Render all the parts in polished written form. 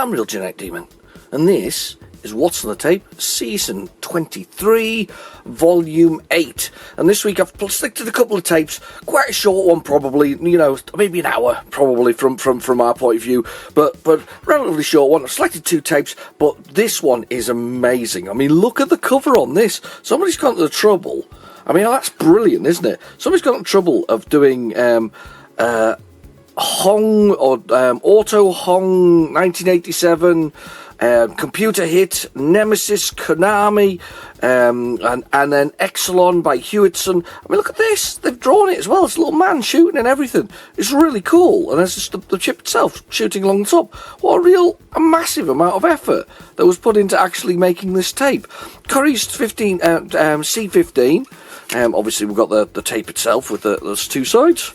I'm Real Genetic Demon, and this is What's on the Tape, Season 23, Volume 8. And this week I've selected a couple of tapes, quite a short one probably, maybe an hour probably from our point of view, but relatively short one. I've selected 2 tapes, but this one is amazing. I mean, look at the cover on this. Somebody's gone to the trouble. I mean, that's brilliant, isn't it? Somebody's got the trouble of doing Hong or Auto Hong 1987, computer hit Nemesis Konami, and then Exelon by Hewitson. I mean, look at this. They've drawn it as well. It's a little man shooting and everything. It's really cool. And there's just the chip itself shooting along the top. What a massive amount of effort that was put into actually making this tape. Curry's C15. Obviously, we've got the tape itself with those 2 sides.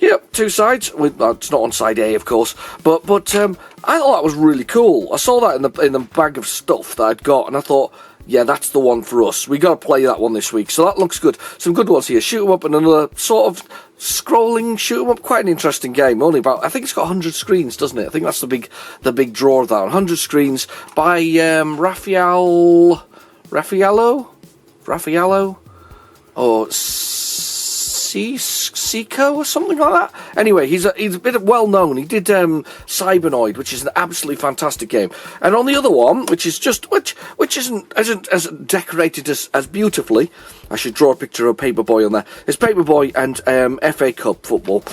Yep, 2 sides. It's not on side A, of course, but I thought that was really cool. I saw that in the bag of stuff that I'd got, and I thought, yeah, that's the one for us. We got to play that one this week, so that looks good. Some good ones here. Shoot 'em up and another sort of scrolling shoot 'em up. Quite an interesting game. Only about, I think it's got 100 screens, doesn't it? I think that's the big draw of that. 100 screens by Raffaello or Seiko or something like that. Anyway, he's a bit well known. He did Cybernoid, which is an absolutely fantastic game. And on the other one, which isn't as decorated as beautifully. I should draw a picture of Paperboy on there. It's Paperboy and FA Cup football.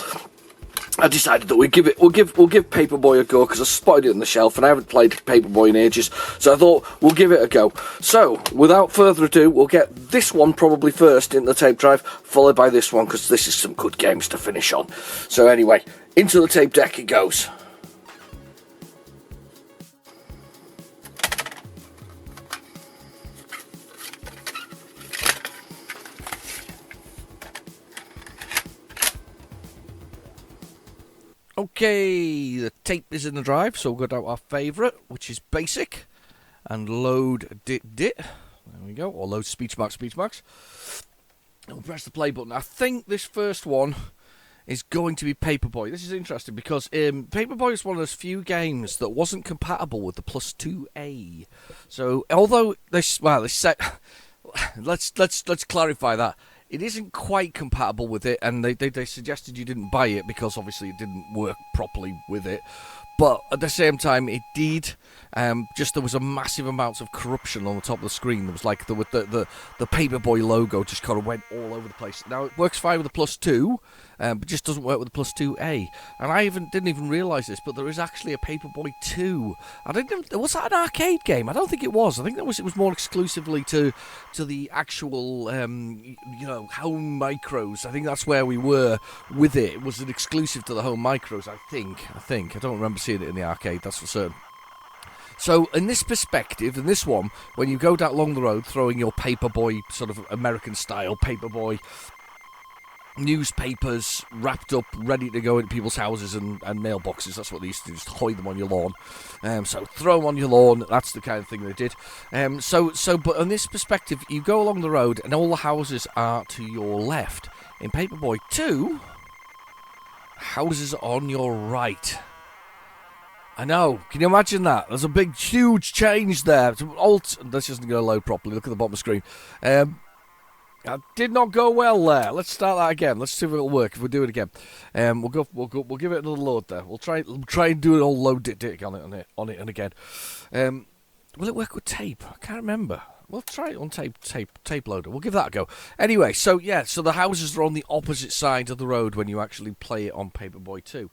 I decided that we'll give Paperboy a go because I spotted it on the shelf and I haven't played Paperboy in ages, so I thought we'll give it a go. So, without further ado, we'll get this one probably first in the tape drive, followed by this one because this is some good games to finish on. So anyway, into the tape deck it goes. Okay, the tape is in the drive, so we'll go down to our favourite, which is basic, and load dit. There we go, or load speech marks. And we'll press the play button. I think this first one is going to be Paperboy. This is interesting because Paperboy is one of those few games that wasn't compatible with the Plus 2A. So, although they said, let's clarify that. It isn't quite compatible with it, and they suggested you didn't buy it because obviously it didn't work properly with it. But at the same time, it did. Just there was a massive amount of corruption on the top of the screen. There was like the Paperboy logo just kind of went all over the place. Now it works fine with the Plus 2, but just doesn't work with the Plus 2A. And I didn't even realise this, but there is actually a Paperboy 2. Was that an arcade game? I don't think it was. I think it was more exclusively to the actual home micros. I think that's where we were with it. It was an exclusive to the home micros. I think. I don't remember seeing it in the arcade. That's for certain. So, in this perspective, in this one, when you go down along the road throwing your Paperboy, sort of American-style Paperboy newspapers wrapped up, ready to go into people's houses and mailboxes, that's what they used to do, just hide them on your lawn. So, throw them on your lawn, that's the kind of thing they did. But in this perspective, you go along the road and all the houses are to your left. In Paperboy 2, houses are on your right. I know. Can you imagine that? There's a big, huge change there. This isn't going to load properly. Look at the bottom of the screen. That did not go well there. Let's start that again. Let's see if it'll work. If we do it again, we'll give it another load there. We'll try and do it all load it on it and again. Will it work with tape? I can't remember. We'll try it on tape loader. We'll give that a go. Anyway, so the houses are on the opposite side of the road when you actually play it on Paperboy 2.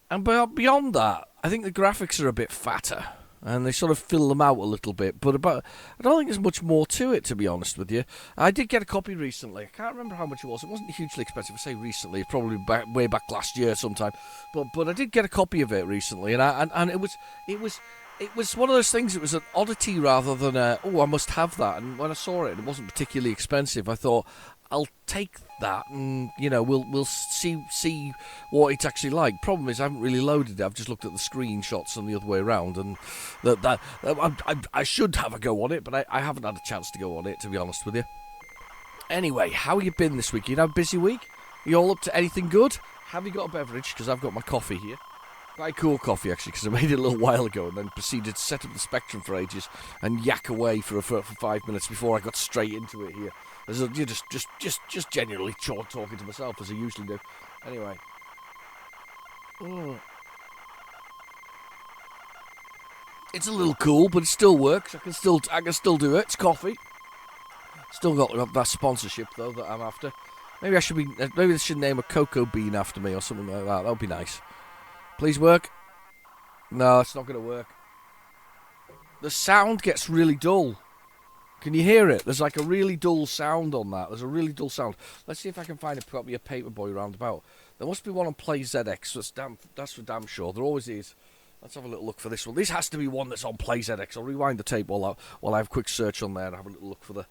And beyond that, I think the graphics are a bit fatter, and they sort of fill them out a little bit. But I don't think there's much more to it, to be honest with you. I did get a copy recently. I can't remember how much it was. It wasn't hugely expensive. I say recently, probably way back last year sometime. But I did get a copy of it recently, and it was one of those things. It was an oddity rather than I must have that. And when I saw it, and it wasn't particularly expensive, I thought, I'll take that, and we'll see what it's actually like. Problem is, I haven't really loaded it. I've just looked at the screenshots and the other way around, and I should have a go on it, but I haven't had a chance to go on it, to be honest with you. Anyway, how you been this week? You had a busy week? Are you all up to anything good? Have you got a beverage? Because I've got my coffee here. Quite cool coffee, actually, because I made it a little while ago and then proceeded to set up the Spectrum for ages and yak away for 5 minutes before I got straight into it here. You're just genuinely talking to myself, as I usually do. Anyway. It's a little cool, but it still works. I can still do it. It's coffee. Still got that sponsorship, though, that I'm after. Maybe they should name a cocoa bean after me or something like that. That would be nice. Please work. No, it's not going to work. The sound gets really dull. Can you hear it? There's like a really dull sound on that. There's a really dull sound. Let's see if I can find probably a Paperboy roundabout. There must be one on PlayZX. That's for damn sure. There always is. Let's have a little look for this one. This has to be one that's on PlayZX. I'll rewind the tape while I have a quick search on there and have a little look for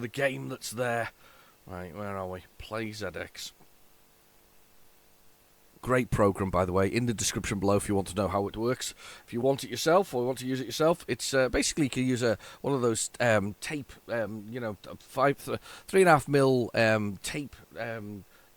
the game that's there. Right, where are we? PlayZX. Great program, by the way. In the description below, if you want to know how it works. If you want it yourself or want to use it yourself, it's basically you can use one of those tape, 3.5mm tape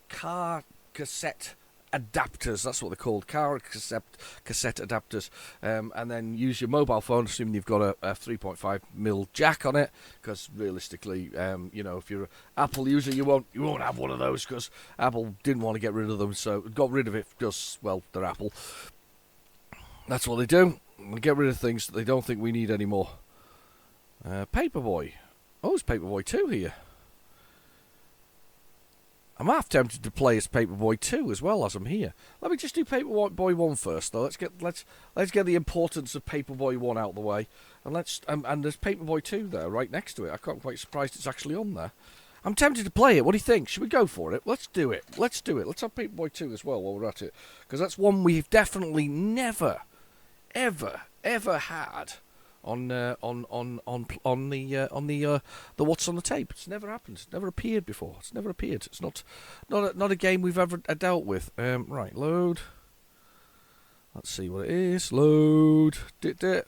car cassette adapters. That's what they're called, car cassette adapters, and then use your mobile phone, assuming you've got a 3.5mm jack on it, because realistically, if you're an Apple user, you won't have one of those, because Apple didn't want to get rid of them, so got rid of it because, well, they're Apple. That's what they do. They get rid of things that they don't think we need anymore. Paperboy. Oh, there's Paperboy 2 here. I'm half tempted to play as Paperboy 2 as well as I'm here. Let me just do Paperboy 1 first, though. Let's get the importance of Paperboy 1 out of the way, and and there's Paperboy 2 there right next to it. I'm quite surprised it's actually on there. I'm tempted to play it. What do you think? Should we go for it? Let's do it. Let's have Paperboy 2 as well while we're at it, because that's one we've definitely never, ever had on the what's on the tape. It's never happened. It's never appeared before. It's never appeared. It's not a game we've ever dealt with. Right, load. Let's see what it is. Load. Let's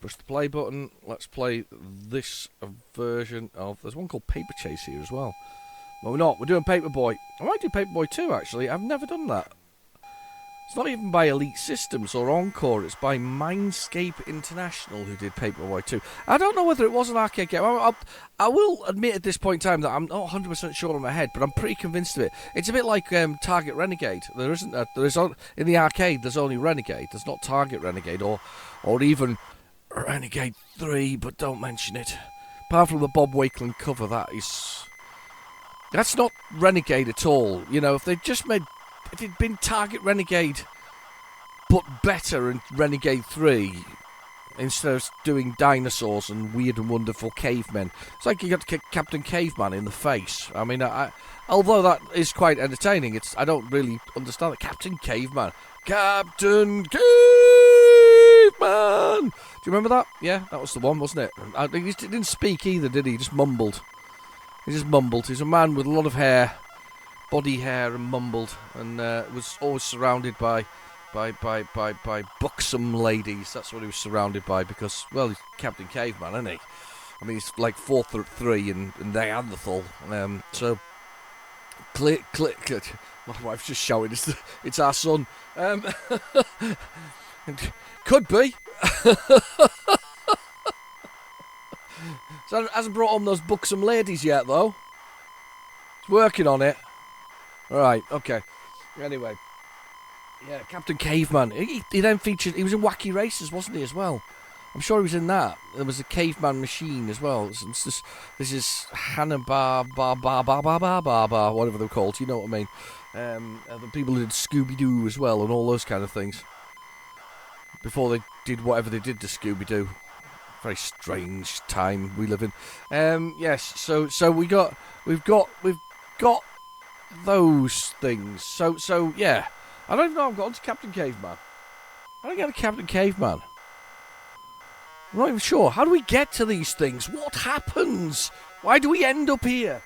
push the play button. Let's play this version of. There's one called Paper Chase here as well. Well, we're not. We're doing Paperboy. I might do Paperboy 2 actually. I've never done that. It's not even by Elite Systems or Encore, it's by Mindscape International who did Paperboy 2. I don't know whether it was an arcade game. I will admit at this point in time that I'm not 100% sure in my head, but I'm pretty convinced of it. It's a bit like Target Renegade. In the arcade, there's only Renegade. There's not Target Renegade or even Renegade 3, but don't mention it. Apart from the Bob Wakeland cover, that's not Renegade at all. If it'd been Target Renegade, but better in Renegade 3, instead of doing dinosaurs and weird and wonderful cavemen. It's like you got Captain Caveman in the face. I mean, although that is quite entertaining, I don't really understand it. Captain Caveman. Captain Caveman! Do you remember that? Yeah, that was the one, wasn't it? He didn't speak either, did he? He just mumbled. He's a man with a lot of hair. Body hair and mumbled, and was always surrounded by buxom ladies. That's what he was surrounded by, because, well, he's Captain Caveman, isn't he? I mean, he's like 4'3" and Neanderthal. So, click. My wife's just shouting. It's our son. Could be. So hasn't brought on those buxom ladies yet, though. He's working on it. Alright, okay. Anyway. Yeah, Captain Caveman. He then featured. He was in Wacky Races, wasn't he, as well? I'm sure he was in that. There was a caveman machine as well. This is Hanna-Bar, whatever they're called. You know what I mean? The people who did Scooby-Doo as well and all those kind of things. Before they did whatever they did to Scooby-Doo. Very strange time we live in. Yes, so we've got those things. So yeah. I don't even know I've got onto Captain Caveman. How do I get to Captain Caveman? I'm not even sure. How do we get to these things? What happens? Why do we end up here?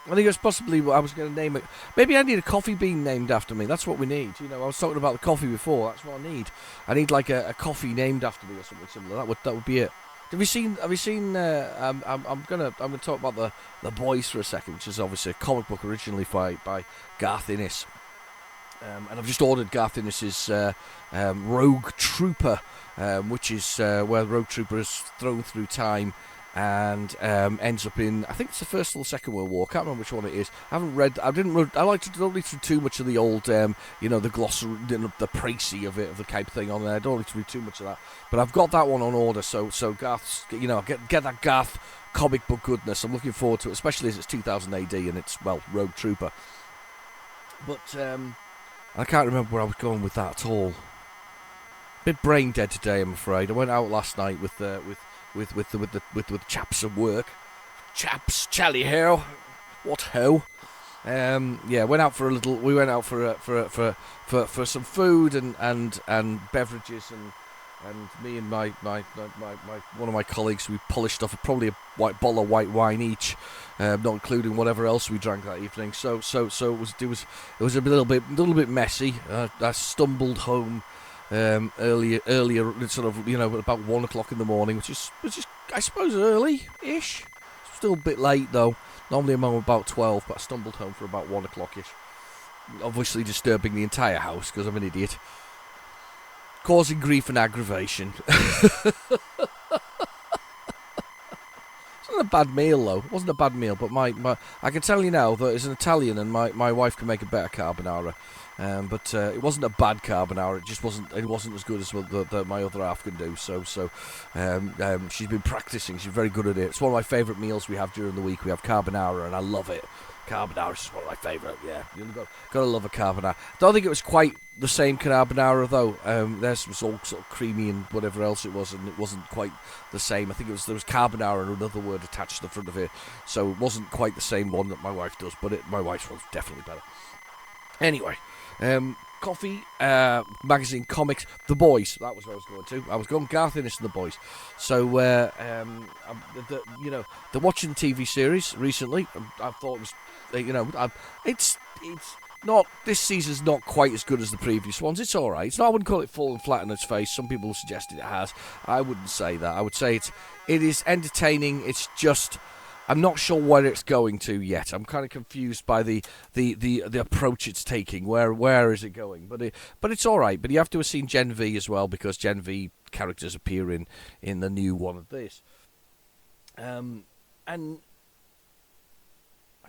I think it's possibly what I was going to name it. Maybe I need a coffee bean named after me. That's what we need. I was talking about the coffee before. That's what I need. I need like a coffee named after me or something similar. That would be it. Have you seen? I'm gonna talk about the Boys for a second, which is obviously a comic book originally by Garth Ennis. And I've just ordered Garth Innes's Rogue Trooper, which is where the Rogue Trooper is thrown through time and ends up in, I think it's the First or the Second World War. I can't remember which one it is. I haven't read. I like to don't read through too much of the old, the glossary, the précis of it, of the type of thing on there. I don't like to read too much of that. But I've got that one on order, so Garth's, get that Garth comic book goodness. I'm looking forward to it, especially as it's 2000 AD and it's, well, Rogue Trooper. But I can't remember where I was going with that at all. Bit brain dead today, I'm afraid. I went out last night with the chaps at work. Chaps, Charlie Ho, what ho? Went out for a little. We went out for some food and beverages and me and my one of my colleagues, we polished off probably a bottle of white wine each, not including whatever else we drank that evening. So it was a little bit messy. I stumbled home earlier, sort of, about 1 o'clock in the morning, which is I suppose early-ish. Still a bit late though. Normally I'm home about 12, but I stumbled home for about 1 o'clock-ish. Obviously disturbing the entire house because I'm an idiot. Causing grief and aggravation. It wasn't a bad meal though. It wasn't a bad meal, but I can tell you now that as an Italian, and my wife can make a better carbonara. But it wasn't a bad carbonara. It just wasn't. It wasn't as good as what my other half can do. So she's been practicing. She's very good at it. It's one of my favourite meals we have during the week. We have carbonara, and I love it. Carbonara is one of my favourite. Yeah, you've got to love a carbonara. Don't think it was quite the same carbonara though. Theirs was all sort of creamy and whatever else it was, and it wasn't quite the same. I think there was carbonara and another word attached to the front of it, so it wasn't quite the same one that my wife does. But my wife's one's definitely better. Anyway. Coffee, magazine, comics, The Boys. That was where I was going to. I was going Garth Innes and The Boys. So, they're watching the TV series recently. I thought it was, it's not, this season's not quite as good as the previous ones. It's all right. I wouldn't call it falling flat on its face. Some people have suggested it has. I wouldn't say that. I would say it is entertaining. It's just, I'm not sure where it's going to yet. I'm kind of confused by the approach it's taking. Where is it going? But it's all right. But you have to have seen Gen V as well, because Gen V characters appear in the new one of this. And I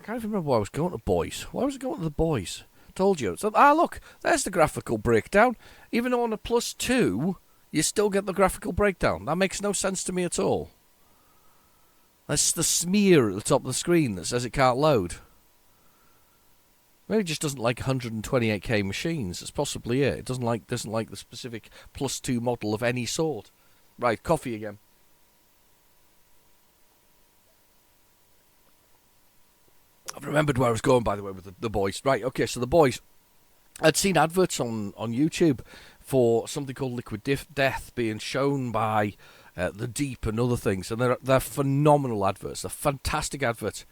can't even remember why I was going to Boys. Why was I going to The Boys? I told you. So, look, there's the graphical breakdown. Even though on a +2, you still get the graphical breakdown. That makes no sense to me at all. That's the smear at the top of the screen that says it can't load. Maybe it just doesn't like 128k machines. That's possibly it. It doesn't like the specific +2 model of any sort. Right, coffee again. I've remembered where I was going, by the way, with the Boys. Right, okay, so The Boys. I'd seen adverts on YouTube for something called Liquid Death being shown by The Deep and other things, and they're phenomenal adverts. They're fantastic adverts,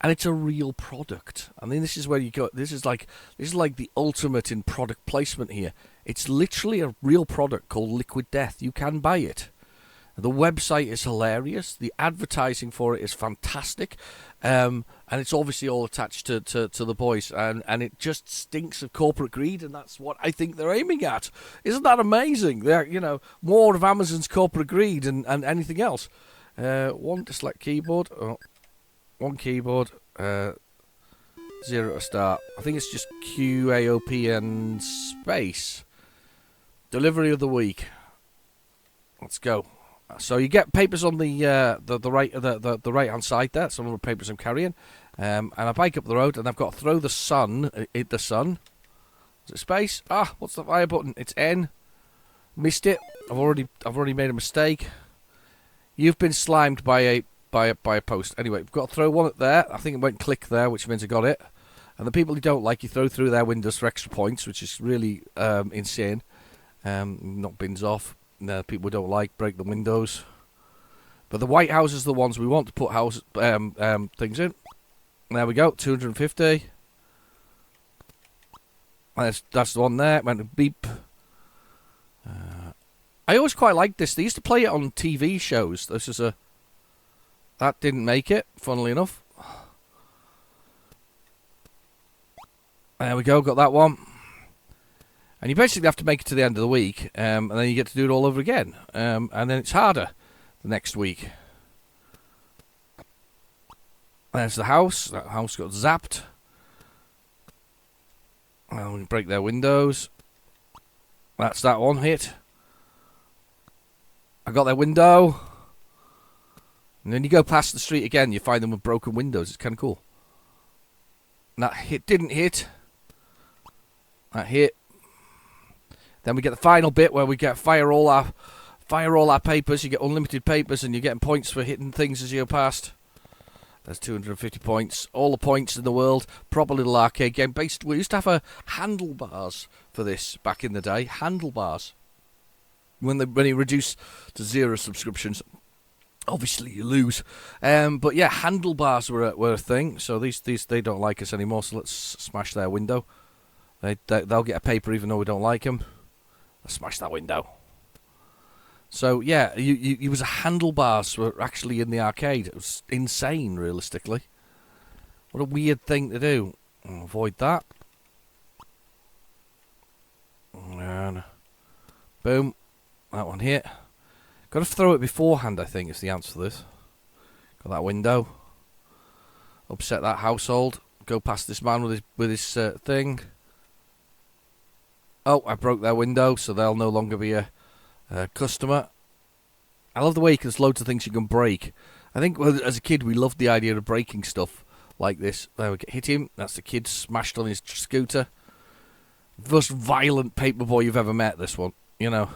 and it's a real product. I mean, this is where you go. This is like the ultimate in product placement here. It's literally a real product called Liquid Death. You can buy it. The website is hilarious. The advertising for it is fantastic, and it's obviously all attached to The Boys, and it just stinks of corporate greed, and that's what I think they're aiming at. Isn't that amazing? They're, more of Amazon's corporate greed and anything else. One to select keyboard, one keyboard, 0 to start. I think it's just QAOP and space. Delivery of the week. Let's go. So you get papers on the right hand side there. Some of the papers I'm carrying, and I bike up the road, and I've got to throw the sun. The sun. Is it space? What's the fire button? It's N. Missed it. I've already made a mistake. You've been slimed by a post. Anyway, we've got to throw one up there. I think it went click there, which means I got it. And the people who don't like, you throw through their windows for extra points, which is really insane. Knock bins off. People don't like, break the windows. But the white houses are the ones we want to put things in. There we go, 250. That's the one there. It went to beep. I always quite liked this. They used to play it on TV shows. That didn't make it, funnily enough. There we go, got that one. And you basically have to make it to the end of the week, and then you get to do it all over again. And then it's harder the next week. There's the house. That house got zapped. Well, we break their windows. That's that one hit. I got their window. And then you go past the street again, you find them with broken windows. It's kind of cool. And that hit didn't hit. That hit. Then we get the final bit where we get fire all our papers. You get unlimited papers, and you're getting points for hitting things as you go past. There's 250 points. All the points in the world. Proper little arcade game. We used to have handlebars for this back in the day. Handlebars. When it reduced to 0 subscriptions, obviously you lose. But yeah, handlebars were a thing. So these they don't like us anymore. So let's smash their window. They'll get a paper even though we don't like them. Let's smash that window. So yeah, you was a handlebars were actually in the arcade. It was insane, realistically. What a weird thing to do. I'll avoid that. And boom, that one hit. Got to throw it beforehand, I think, is the answer to this. Got that window. Upset that household. Go past this man with his thing. Oh, I broke their window, so they'll no longer be a customer. I love the way there's loads of things you can break. I think as a kid we loved the idea of breaking stuff like this. There we go. Hit him. That's the kid smashed on his scooter. Most violent paperboy you've ever met, this one. You know.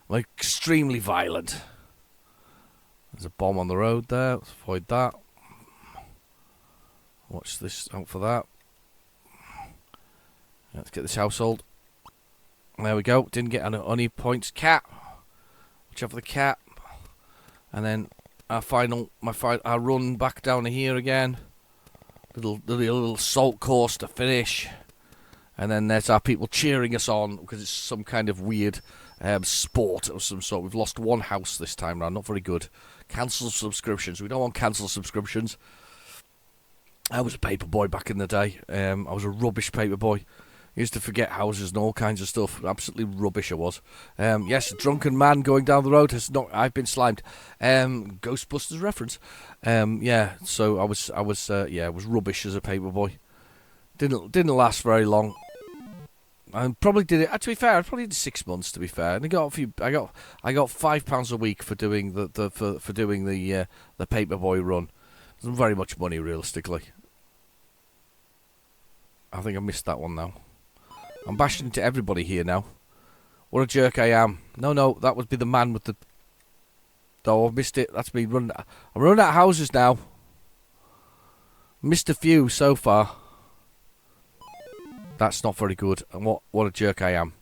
Like, extremely violent. There's a bomb on the road there. Let's avoid that. Watch this out for that. Let's get this household. There we go. Didn't get any points. Cat. Watch out for the cat. And then our run back down to here again. Little salt course to finish. And then there's our people cheering us on because it's some kind of weird sport of some sort. We've lost one house this time round. Not very good. Cancel subscriptions. We don't want cancel subscriptions. I was a paperboy back in the day. I was a rubbish paperboy. Used to forget houses and all kinds of stuff. Absolutely rubbish I was. Yes, a drunken man going down the road has not. I've been slimed. Ghostbusters reference. Yeah. So I was rubbish as a paperboy. Didn't last very long. I probably did it. To be fair, I probably did 6 months. To be fair, and I got £5 a week for doing the paperboy run. It wasn't very much money realistically. I think I missed that one now. I'm bashing into everybody here now. What a jerk I am. No, that would be the man with the... Oh, I've missed it. That's me running... I'm running out of houses now. Missed a few so far. That's not very good. And what a jerk I am.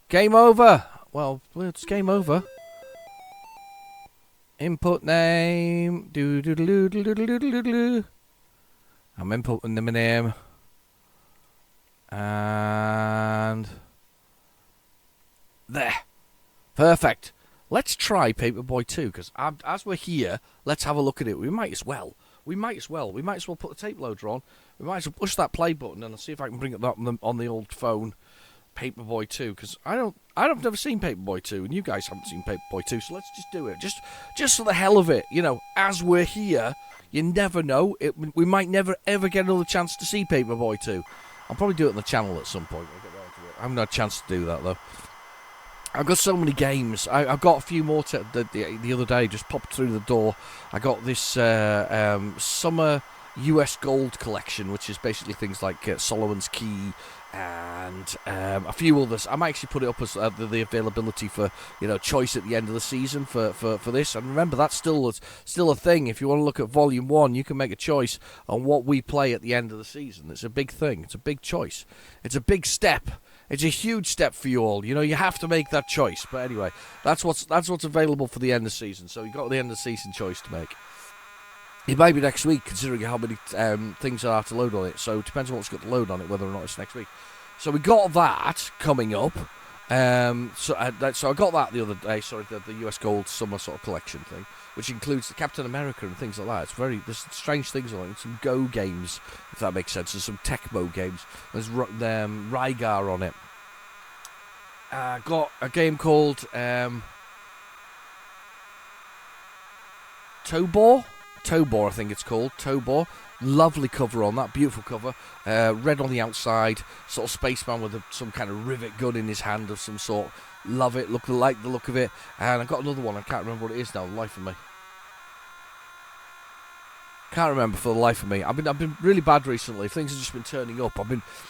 Game over. Well, it's game over. Input name. I'm inputting the name. And there. Perfect. Let's try Paperboy 2, because as we're here, let's have a look at it. We might as well put the tape loader on. We might as well push that play button and I'll see if I can bring it up on the old phone. Paperboy 2, because I've never seen Paperboy 2, and you guys haven't seen Paperboy 2, so let's just do it, just for the hell of it. You know, as we're here, you never know. We might never ever get another chance to see Paperboy 2. I'll probably do it on the channel at some point. I'll get around to it. I haven't had a chance to do that though. I've got so many games. I've got a few more the other day. Just popped through the door. I got this summer US Gold collection, which is basically things like Solomon's Key and a few others. I might actually put it up as the availability for choice at the end of the season for this. And remember, that's still a thing. If you want to look at Volume 1, you can make a choice on what we play at the end of the season. It's a big thing. It's a big choice. It's a big step. It's a huge step for you all. You have to make that choice. But anyway, that's what's available for the end of the season. So you've got the end of the season choice to make. It might be next week, considering how many things there are to load on it. So it depends on what's got to load on it, whether or not it's next week. So we got that coming up. So I got that the other day. Sorry, the US Gold Summer sort of collection thing. which includes the Captain America and things like that. There's strange things on it. Some Go games, if that makes sense. There's some Tecmo games. There's Rygar on it. Got a game called Tobor, I think it's called. Tobor. Lovely cover on that, beautiful cover. Red on the outside, sort of spaceman with some kind of rivet gun in his hand of some sort. Love it, like the look of it. And I've got another one, I can't remember what it is now, the life of me. Can't remember for the life of me. I've been really bad recently. Things have just been turning up.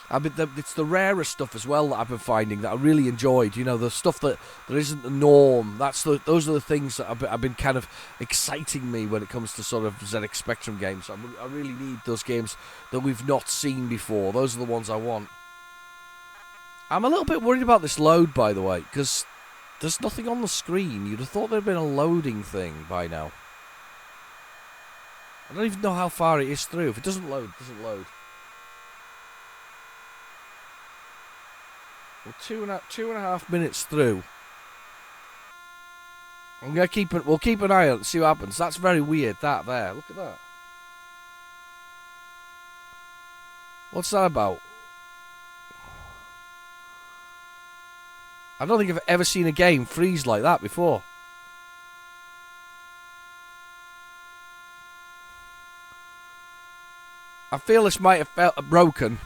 It's the rarest stuff as well that I've been finding that I really enjoyed. You know, the stuff that isn't the norm. Those are the things that have been kind of exciting me when it comes to sort of ZX Spectrum games. I really need those games that we've not seen before. Those are the ones I want. I'm a little bit worried about this load, by the way, because there's nothing on the screen. You'd have thought there'd been a loading thing by now. I don't even know how far it is through. If it doesn't load, it doesn't load. We're two and a half minutes through. We'll keep an eye on it and see what happens. That's very weird, that there. Look at that. What's that about? I don't think I've ever seen a game freeze like that before. I feel this might have felt broken.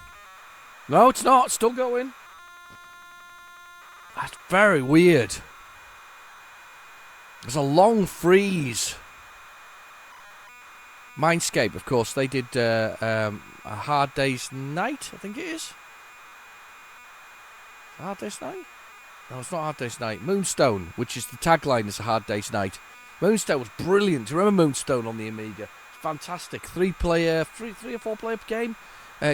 No, it's not. It's still going. That's very weird. There's a long freeze. Mindscape, of course, they did a Hard Day's Night, I think it is. Hard Day's Night? No, it's not Hard Day's Night. Moonstone, which is the tagline, is a Hard Day's Night. Moonstone was brilliant. Do you remember Moonstone on the Amiga? Fantastic. Three or four player game.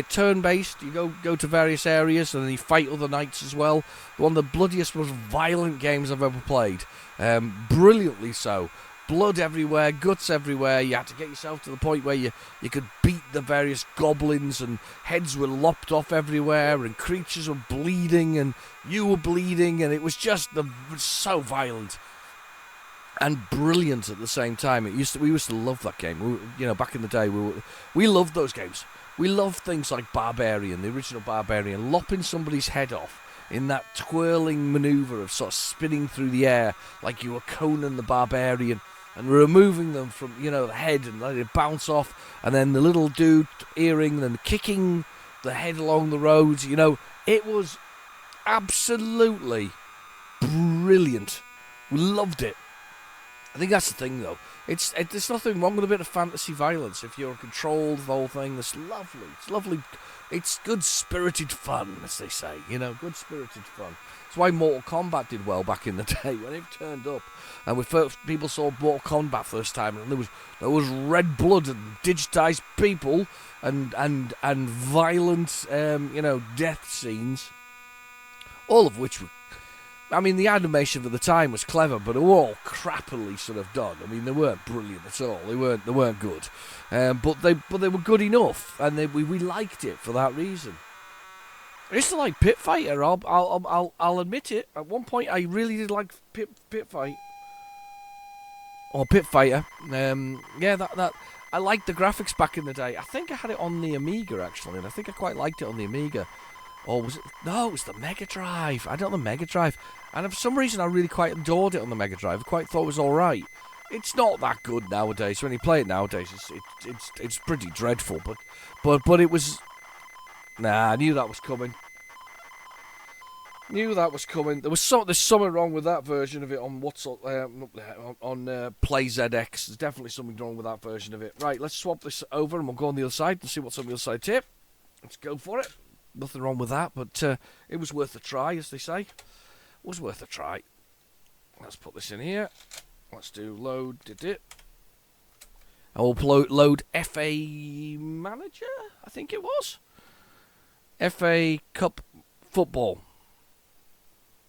Turn-based. You go to various areas and then you fight other knights as well. One of the bloodiest, most violent games I've ever played. Brilliantly so. Blood everywhere, guts everywhere. You had to get yourself to the point where you could beat the various goblins and heads were lopped off everywhere and creatures were bleeding and you were bleeding and it was just so violent. And brilliant at the same time. We used to love that game. Back in the day, we loved those games. We loved things like Barbarian, the original Barbarian, lopping somebody's head off in that twirling maneuver of sort of spinning through the air like you were Conan the Barbarian, and removing them from the head and letting it bounce off, and then the little dude earring, and then kicking the head along the roads. It was absolutely brilliant. We loved it. I think that's the thing, though. There's nothing wrong with a bit of fantasy violence if you're controlled. The whole thing. It's lovely. It's lovely. It's good-spirited fun, as they say. Good-spirited fun. That's why Mortal Kombat did well back in the day when it turned up, and people saw Mortal Kombat first time, and there was red blood and digitized people and violent death scenes, all of which were. I mean, the animation for the time was clever, but they were all crappily sort of done. I mean, they weren't brilliant at all. They weren't good, but they were good enough, and we liked it for that reason. I used to like Pit Fighter. I'll admit it. At one point, I really did like Pit Fight or Pit Fighter. That I liked the graphics back in the day. I think I had it on the Amiga actually, and I think I quite liked it on the Amiga. Or was it? No, it was the Mega Drive. I had it on the Mega Drive. And for some reason, I really quite adored it on the Mega Drive. I quite thought it was alright. It's not that good nowadays. When you play it nowadays, it's pretty dreadful. But it was. Nah, I knew that was coming. There's something wrong with that version of it on PlayZX. There's definitely something wrong with that version of it. Right, let's swap this over and we'll go on the other side and see what's on the other side tip. Let's go for it. Nothing wrong with that, but it was worth a try, as they say. It was worth a try. Let's put this in here. Let's do load, did it. And we'll load FA Manager, I think it was. FA Cup Football.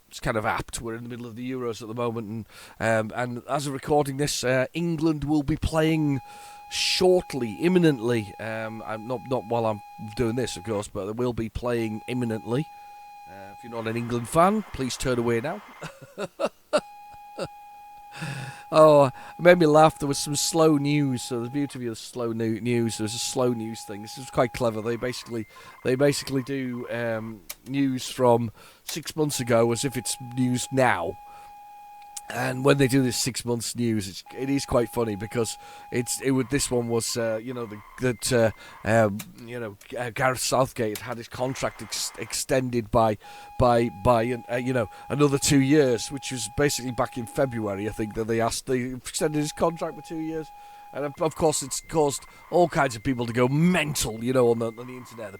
It's kind of apt. We're in the middle of the Euros at the moment, and as of recording this, England will be playing shortly, imminently. Not while I'm doing this, of course, but they will be playing imminently. If you're not an England fan, please turn away now. Oh, it made me laugh. There was some slow news. So the beauty of the slow news, there was a slow news thing. This is quite clever. They basically do news from 6 months ago as if it's news now. And when they do this 6 months news, it is quite funny because this one was Gareth Southgate had his contract extended by another 2 years, which was basically back in February. I think that they extended his contract for 2 years. And of course, it's caused all kinds of people to go mental, on the internet.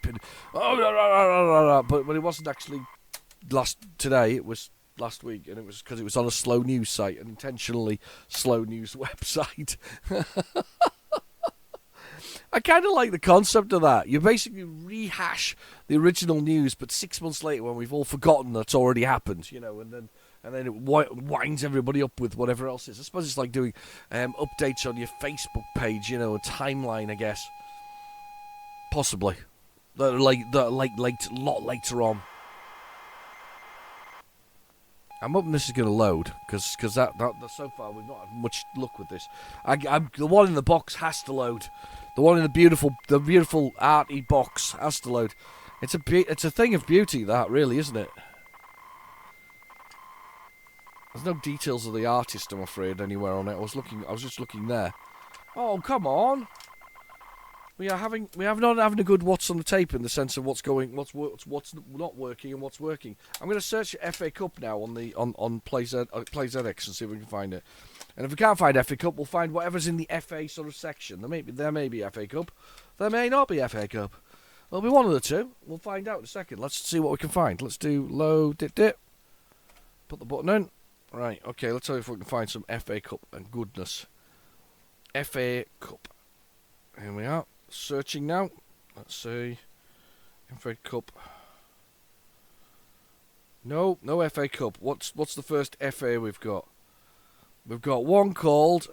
But it wasn't actually today. It was last week, and it was because it was on a slow news site, an intentionally slow news website. I kind of like the concept of that. You basically rehash the original news, but 6 months later, when we've all forgotten that's already happened, and then it winds everybody up with whatever else is. I suppose it's like doing updates on your Facebook page, a timeline, I guess. Possibly. That are a lot later on. I'm hoping this is going to load, because that so far we've not had much luck with this. The one in the box has to load. The one in the beautiful arty box has to load. It's a thing of beauty, that really, isn't it? There's no details of the artist, I'm afraid, anywhere on it. I was just looking there. Oh, come on! We are not having a good what's on the tape in the sense of what's not working and what's working. I'm going to search FA Cup now on PlayZX and see if we can find it. And if we can't find FA Cup, we'll find whatever's in the FA sort of section. There may be FA Cup. There may not be FA Cup. There'll be one of the two. We'll find out in a second. Let's see what we can find. Let's do load it. Put the button in. Right. Okay. Let's see if we can find some FA Cup and goodness. FA Cup. Here we are. Searching now. Let's see. FA Cup. No FA Cup. What's the first FA we've got? We've got one called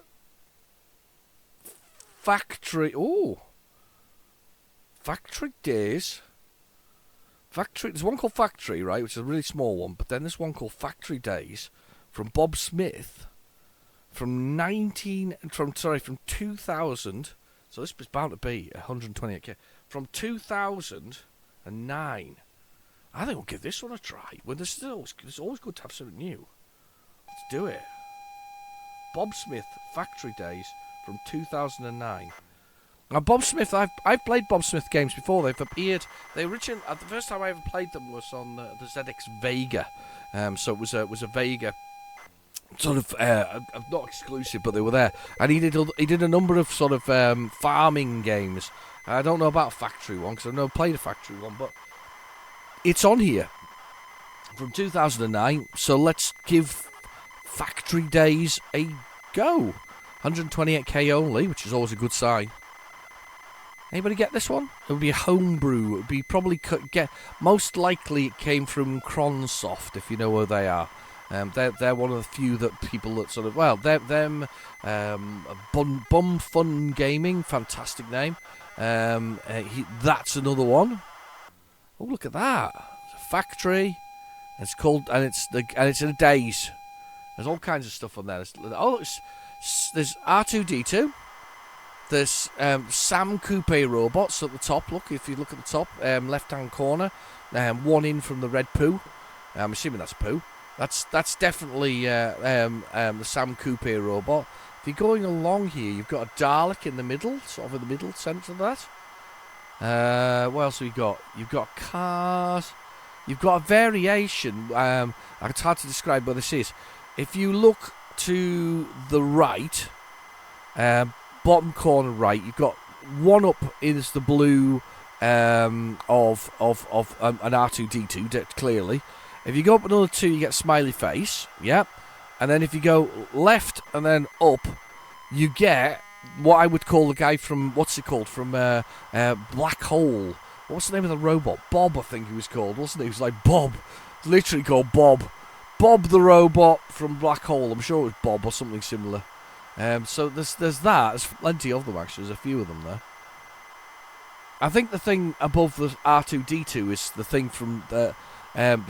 Factory. Oh, Factory Days. There's one called Factory, right, which is a really small one. But then there's one called Factory Days from Bob Smith from 2000. So this is bound to be 128k. From 2009. I think we'll give this one a try. Well, it's always good to have something new. Let's do it. Bob Smith Factory Days from 2009. Now, Bob Smith, I've played Bob Smith games before. They've appeared. The first time I ever played them was on the ZX Vega. So it was a Vega. Sort of not exclusive, but they were there, and he did a number of sort of farming games. I don't know about a factory one because I've never played a factory one, but it's on here from 2009. So let's give Factory Days a go. 128k only, which is always a good sign. Anybody get this one? It would be a homebrew. It would be probably most likely it came from Cronsoft, if you know where they are. They're one of the few that people that sort of Bum Fun Gaming, fantastic name. That's another one. Oh, look at that! It's a factory. It's called and it's in a days. There's all kinds of stuff on there. There's R2D2. There's Sam Coupe robots at the top. Look, if you look at the top left-hand corner, one in from the red poo. I'm assuming that's poo. That's definitely the Sam Coupe robot. If you're going along here, you've got a Dalek in the middle, sort of in the middle centre of that. What else have you got? You've got cars. You've got a variation. It's hard to describe what this is. If you look to the right, bottom corner right, you've got one up is the blue of an R2D2, clearly. If you go up another two, you get smiley face. Yep. And then if you go left and then up, you get what I would call the guy from, what's it called? From Black Hole. What's the name of the robot? Bob, I think he was called, wasn't he? He was like Bob. Literally called Bob. Bob the robot from Black Hole. I'm sure it was Bob or something similar. So there's that. There's plenty of them, actually. There's a few of them there. I think the thing above the R2-D2 is the thing from the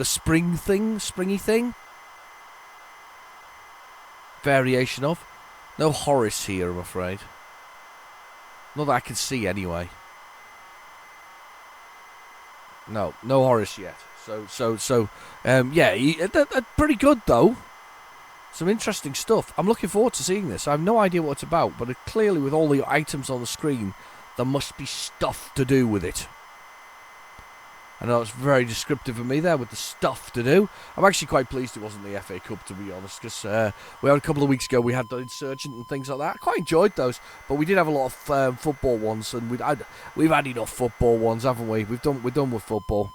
springy thing, variation of. No Horace here, I'm afraid. Not that I can see, anyway. No Horace yet. Pretty good, though. Some interesting stuff. I'm looking forward to seeing this. I have no idea what it's about, but clearly with all the items on the screen, there must be stuff to do with it. I know it's very descriptive of me there with the stuff to do. I'm actually quite pleased it wasn't the FA Cup, to be honest, because we had a couple of weeks ago, we had the Insurgent and things like that. I quite enjoyed those, but we did have a lot of football ones, and we've had enough football ones, haven't we? We're done with football.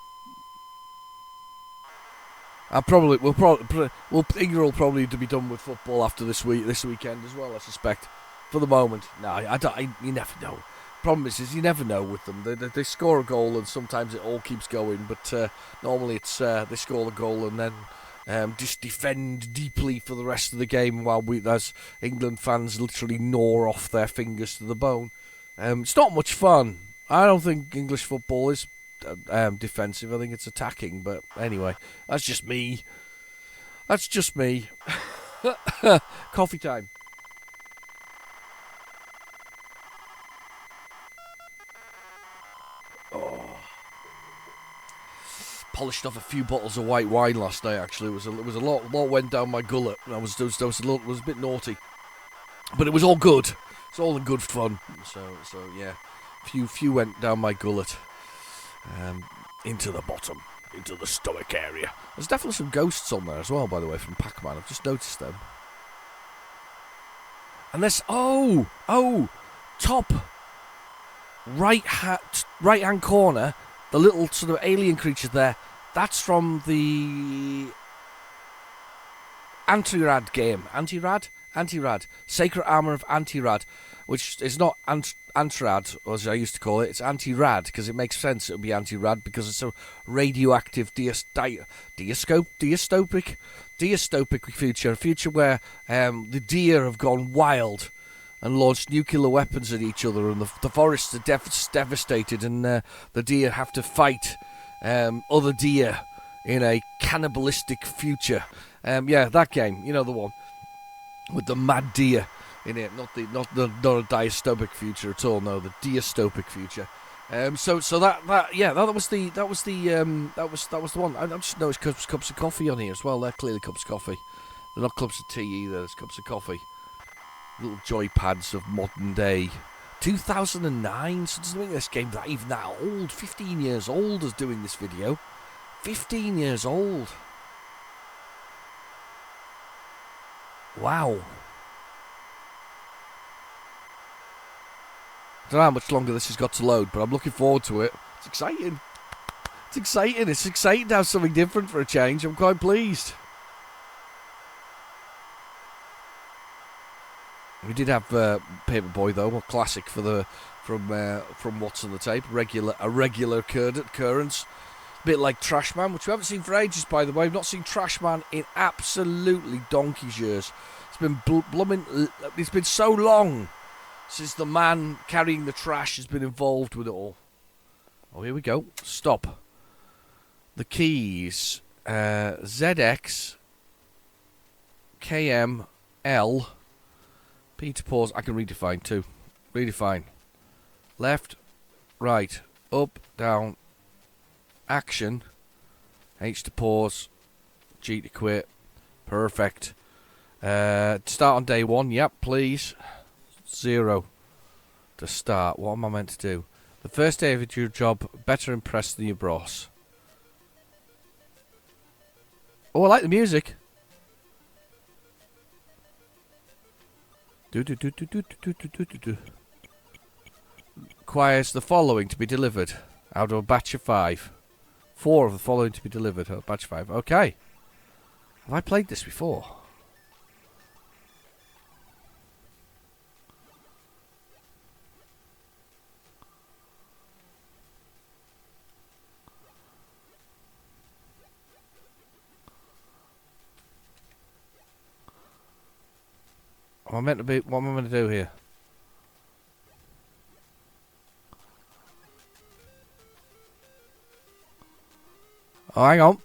England will probably to be done with football after this weekend as well, I suspect. For the moment, no, you never know. Problem is you never know with them. They score a goal and sometimes it all keeps going, but normally it's they score the goal and then just defend deeply for the rest of the game while as England fans literally gnaw off their fingers to the bone. It's not much fun. I don't think English football is defensive. I think it's attacking, but anyway, that's just me. Coffee time. Polished off a few bottles of white wine last night. Actually, it was a lot went down my gullet. I was a bit naughty, but it was all good. It's all in good fun. So yeah, few went down my gullet, into the bottom, into the stomach area. There's definitely some ghosts on there as well, by the way, from Pac-Man. I've just noticed them. And this, top right hand corner, the little sort of alien creature there. That's from the Anti-Rad game. Anti-Rad. Sacred Armor of Anti-Rad, which is not Anti-Rad, as I used to call it. It's Anti-Rad, because it makes sense it would be Anti-Rad, because it's a radioactive dystopic future. A future where the deer have gone wild and launched nuclear weapons at each other, and the forests are devastated, and the deer have to fight other deer in a cannibalistic future. That game, you know, the one with the mad deer in it, not a dystopic future at all. No, the deerstopic future. That was the one. I just noticed cups of coffee on here as well. They're clearly cups of coffee. They're not cups of tea either. There's cups of coffee. Little joypads of modern day. 2009, so doesn't make this game that old. 15 years old is doing this video. 15 years old. Wow. I don't know how much longer this has got to load, but I'm looking forward to it. It's exciting. It's exciting to have something different for a change. I'm quite pleased. We did have Paperboy though, a classic from What's on the Tape, a regular occurrence, a bit like Trashman, which we haven't seen for ages. By the way, we've not seen Trashman in absolutely donkey's years. It's been it's been so long since the man carrying the trash has been involved with it all. Oh, here we go. Stop. The keys: ZX, KM, L. P to pause. I can redefine too. Redefine. Left, right, up, down, action. H to pause. G to quit. Perfect. Start on day one. Yep, please. 0 to start. What am I meant to do? The first day of your job, better impressed than your boss. Oh, I like the music. Requires the following to be delivered out of a batch of 5. 4 of the following to be delivered out of a batch of 5. Okay. Have I played this before? What am I meant to do here? Oh, hang on.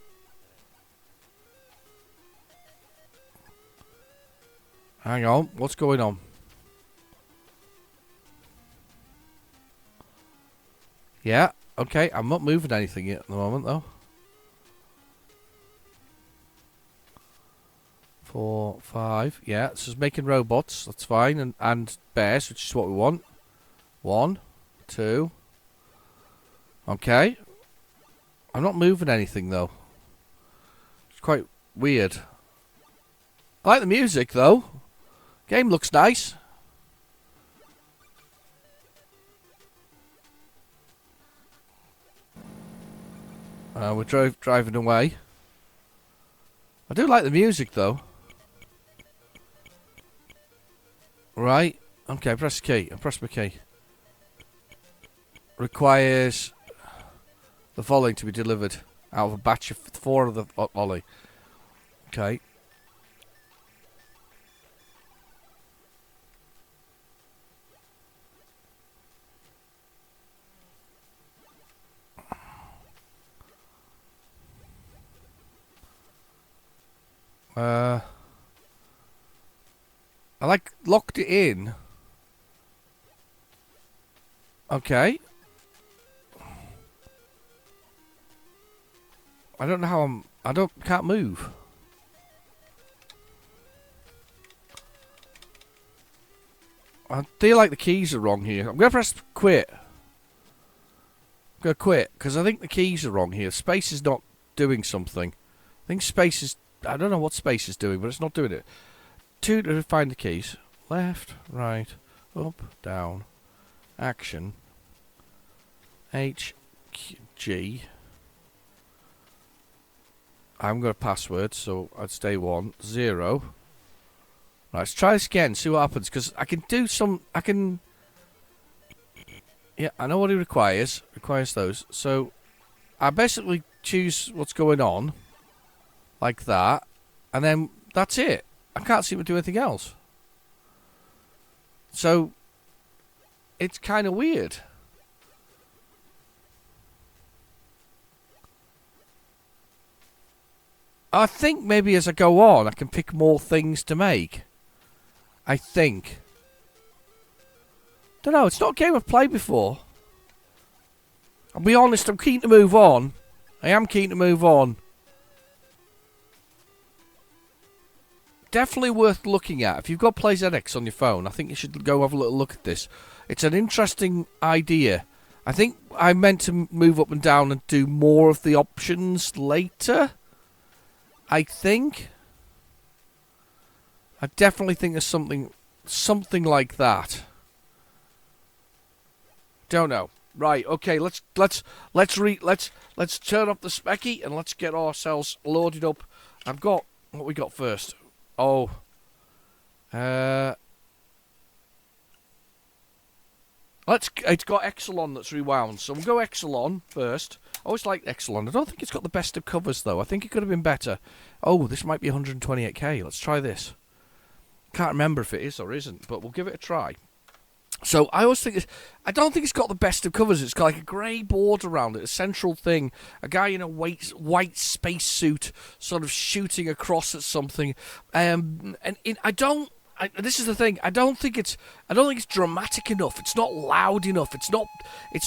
Hang on. What's going on? Yeah, okay, I'm not moving anything yet at the moment, though. 4, 5, yeah, this is making robots, that's fine, and bears, which is what we want. 1, 2. Okay. I'm not moving anything, though. It's quite weird. I like the music, though. Game looks nice. We're driving away. I do like the music, though. Right. Okay, press the key. I press my key. Requires the following to be delivered out of a batch of 4 of the volley. Okay. I locked it in. Okay. I don't know how can't move. I feel like the keys are wrong here. I'm going to press quit. I'm going to quit, because I think the keys are wrong here. Space is not doing something. I think space is... I don't know what space is doing, but it's not doing it. 2 to find the keys. Left, right, up, down. Action. H, G. I'm going to password, so I'd stay 1. 0. Right, let's try this again, see what happens, because I can do some... I can... Yeah, I know what it requires. Requires those. So, I basically choose what's going on. Like that. And then, that's it. I can't seem to do anything else. So, it's kind of weird. I think maybe as I go on, I can pick more things to make. I think. Don't know, it's not a game I've played before. I'll be honest, I'm keen to move on. I am keen to move on. Definitely worth looking at. If you've got PlayZX on your phone, I think you should go have a little look at this. It's an interesting idea. I think I meant to move up and down and do more of the options later. I think. I definitely think there's something like that. Don't know. Right, okay, let's turn off the specky and let's get ourselves loaded up. I've got what we got first. Oh. It's got Exelon that's rewound, so we'll go Exelon first. I always liked Exelon. I don't think it's got the best of covers though. I think it could have been better. Oh, this might be 128k. Let's try this. Can't remember if it is or isn't, but we'll give it a try. So I always think I don't think it's got the best of covers. It's got like a grey border around it, a central thing, a guy in a white spacesuit sort of shooting across at something. This is the thing. I don't think it's dramatic enough. It's not loud enough. It's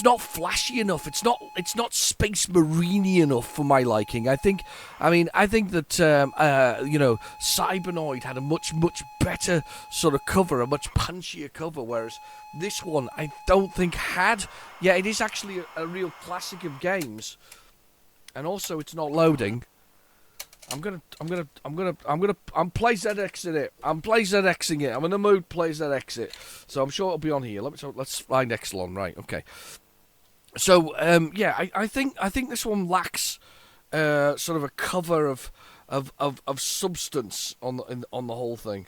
not flashy enough. It's not space marine-y enough for my liking. I think that Cybernoid had a much better sort of cover, a much punchier cover, whereas this one I don't think had. Yeah, it is actually a real classic of games, and also it's not loading. I'm PlayZXing it. I'm PlayZXing it. I'm in the mood PlayZX it. So I'm sure it'll be on here. Let's find Exelon. Right, okay. So yeah, I think this one lacks sort of a cover of substance on the whole thing.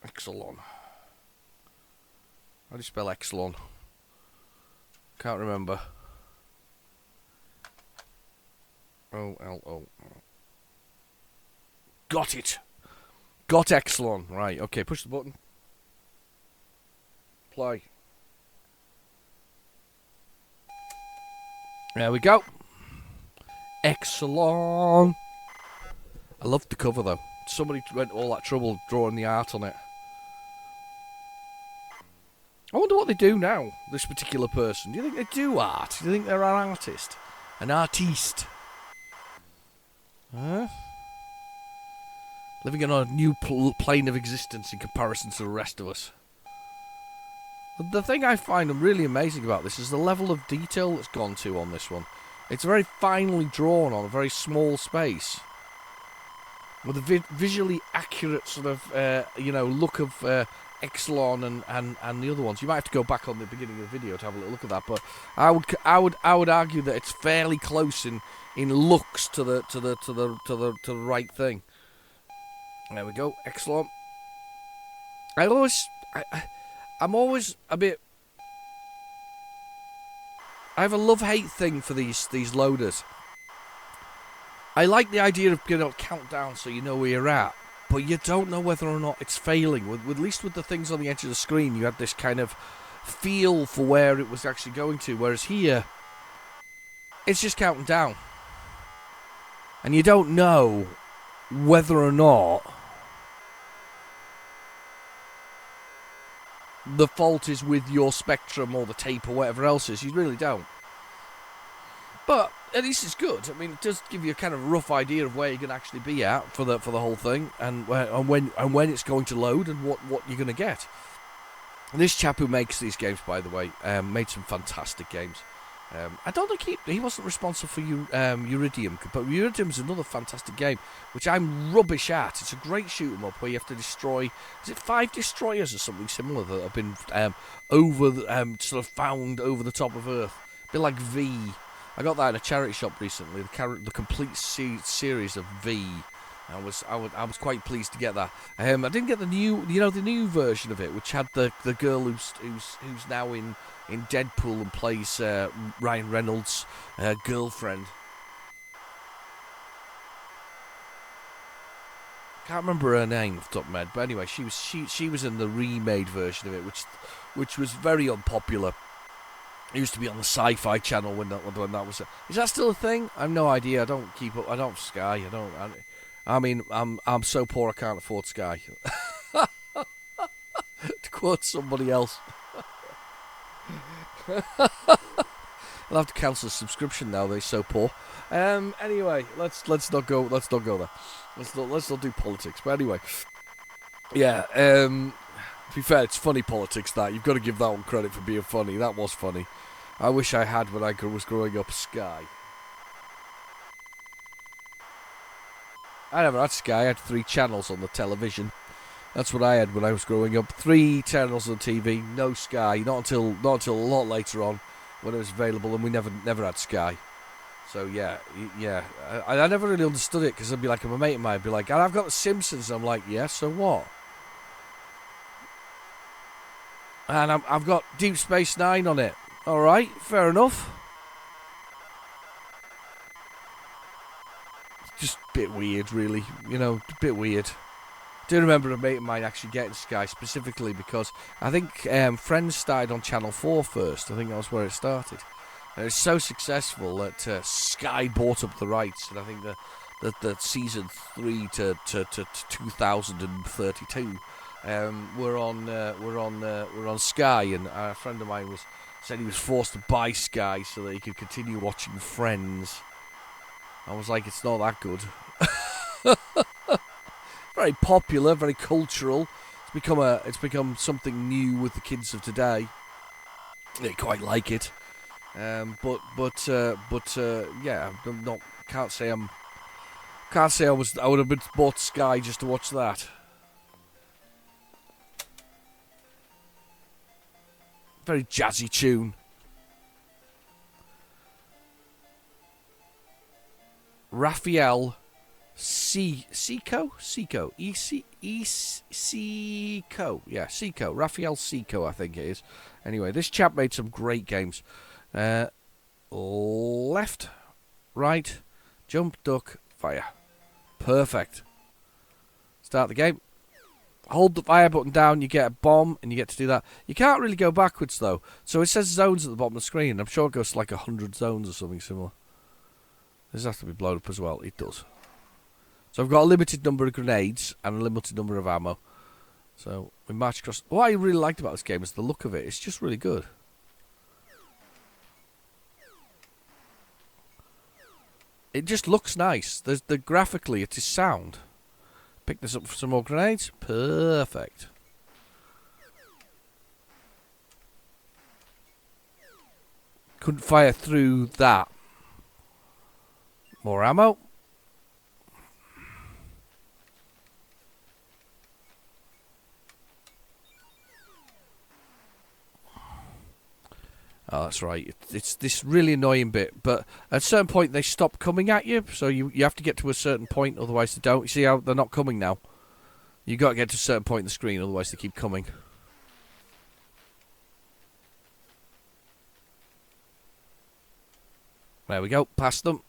Exelon. How do you spell Exelon? Can't remember. O-L-O. Got it. Got Exelon. Right, okay, push the button. Play. There we go. Exelon. I loved the cover though. Somebody went all that trouble drawing the art on it. I wonder what they do now, this particular person. Do you think they do art? Do you think they're an artist? An artiste? Huh? Living on a new plane of existence in comparison to the rest of us. The thing I find really amazing about this is the level of detail that's gone to on this one. It's very finely drawn on a very small space. With a visually accurate sort of, look of Exelon and the other ones. You might have to go back on the beginning of the video to have a little look at that. But I would argue that it's fairly close in looks to the right thing. There we go, Exelon. I'm always a bit. I have a love-hate thing for these loaders. I like the idea of being able to count down so you know where you're at, but you don't know whether or not it's failing. At least with the things on the edge of the screen, you had this kind of feel for where it was actually going to, whereas here, it's just counting down. And you don't know whether or not the fault is with your spectrum or the tape or whatever else is. You really don't. But at least it's good. I mean, it does give you a kind of rough idea of where you're going to actually be at for the whole thing, and when it's going to load and what you're going to get. This chap who makes these games, by the way, made some fantastic games. I don't think he wasn't responsible for Uridium, but Uridium's another fantastic game, which I'm rubbish at. It's a great shoot 'em up where you have to destroy, is it 5 destroyers or something similar that have been sort of found over the top of Earth, a bit like V. I got that in a charity shop recently. The complete series of V. I was quite pleased to get that. I didn't get the new version of it, which had the girl who's now in Deadpool and plays Ryan Reynolds' girlfriend. Can't remember her name off the top of my head, but anyway, she was in the remade version of it, which was very unpopular. It used to be on the Sci-Fi Channel when that was. Is that still a thing? I have no idea. I don't keep up. I don't have Sky. I mean, I'm so poor I can't afford Sky. To quote somebody else. I'll have to cancel the subscription now. They're so poor. Anyway, let's not go there. Let's not do politics. But anyway, yeah. To be fair, it's funny politics. That you've got to give that one credit for being funny. That was funny. I wish I had when I was growing up Sky. I never had Sky. I had 3 channels on the television. That's what I had when I was growing up. 3 channels on TV, no Sky. Not until a lot later on when it was available, and we never had Sky. So yeah. I never really understood it because I'd be like, my mate of mine would be like, I've got The Simpsons. And I'm like, yeah, so what? And I've got Deep Space Nine on it. All right, fair enough. Just a bit weird, really. A bit weird. I do remember a mate of mine actually getting Sky specifically because I think Friends started on Channel 4 first. I think that was where it started. And it's so successful that Sky bought up the rights, and I think the season 3 to 2032 we're on Sky, and a friend of mine said he was forced to buy Sky so that he could continue watching Friends. I was like, it's not that good. Very popular, very cultural. It's become something new with the kids of today. They quite like it, yeah. Can't say I would have bought Sky just to watch that. Very jazzy tune. Raphael Seco? Yeah, Seco. Raphael Seco, I think it is. Anyway, this chap made some great games. Left, right, jump, duck, fire. Perfect. Start the game. Hold the fire button down, you get a bomb, and you get to do that. You can't really go backwards, though. So it says zones at the bottom of the screen. I'm sure it goes to like 100 zones or something similar. This has to be blown up as well. It does. So I've got a limited number of grenades and a limited number of ammo. So we march across. What I really liked about this game is the look of it. It's just really good. It just looks nice. The graphically, it is sound. Pick this up for some more grenades. Perfect. Couldn't fire through that. More ammo. Oh, that's right. It's this really annoying bit, but at a certain point they stop coming at you, so you have to get to a certain point, otherwise they don't. You see how they're not coming now? You got to get to a certain point in the screen, otherwise they keep coming. There we go, past them.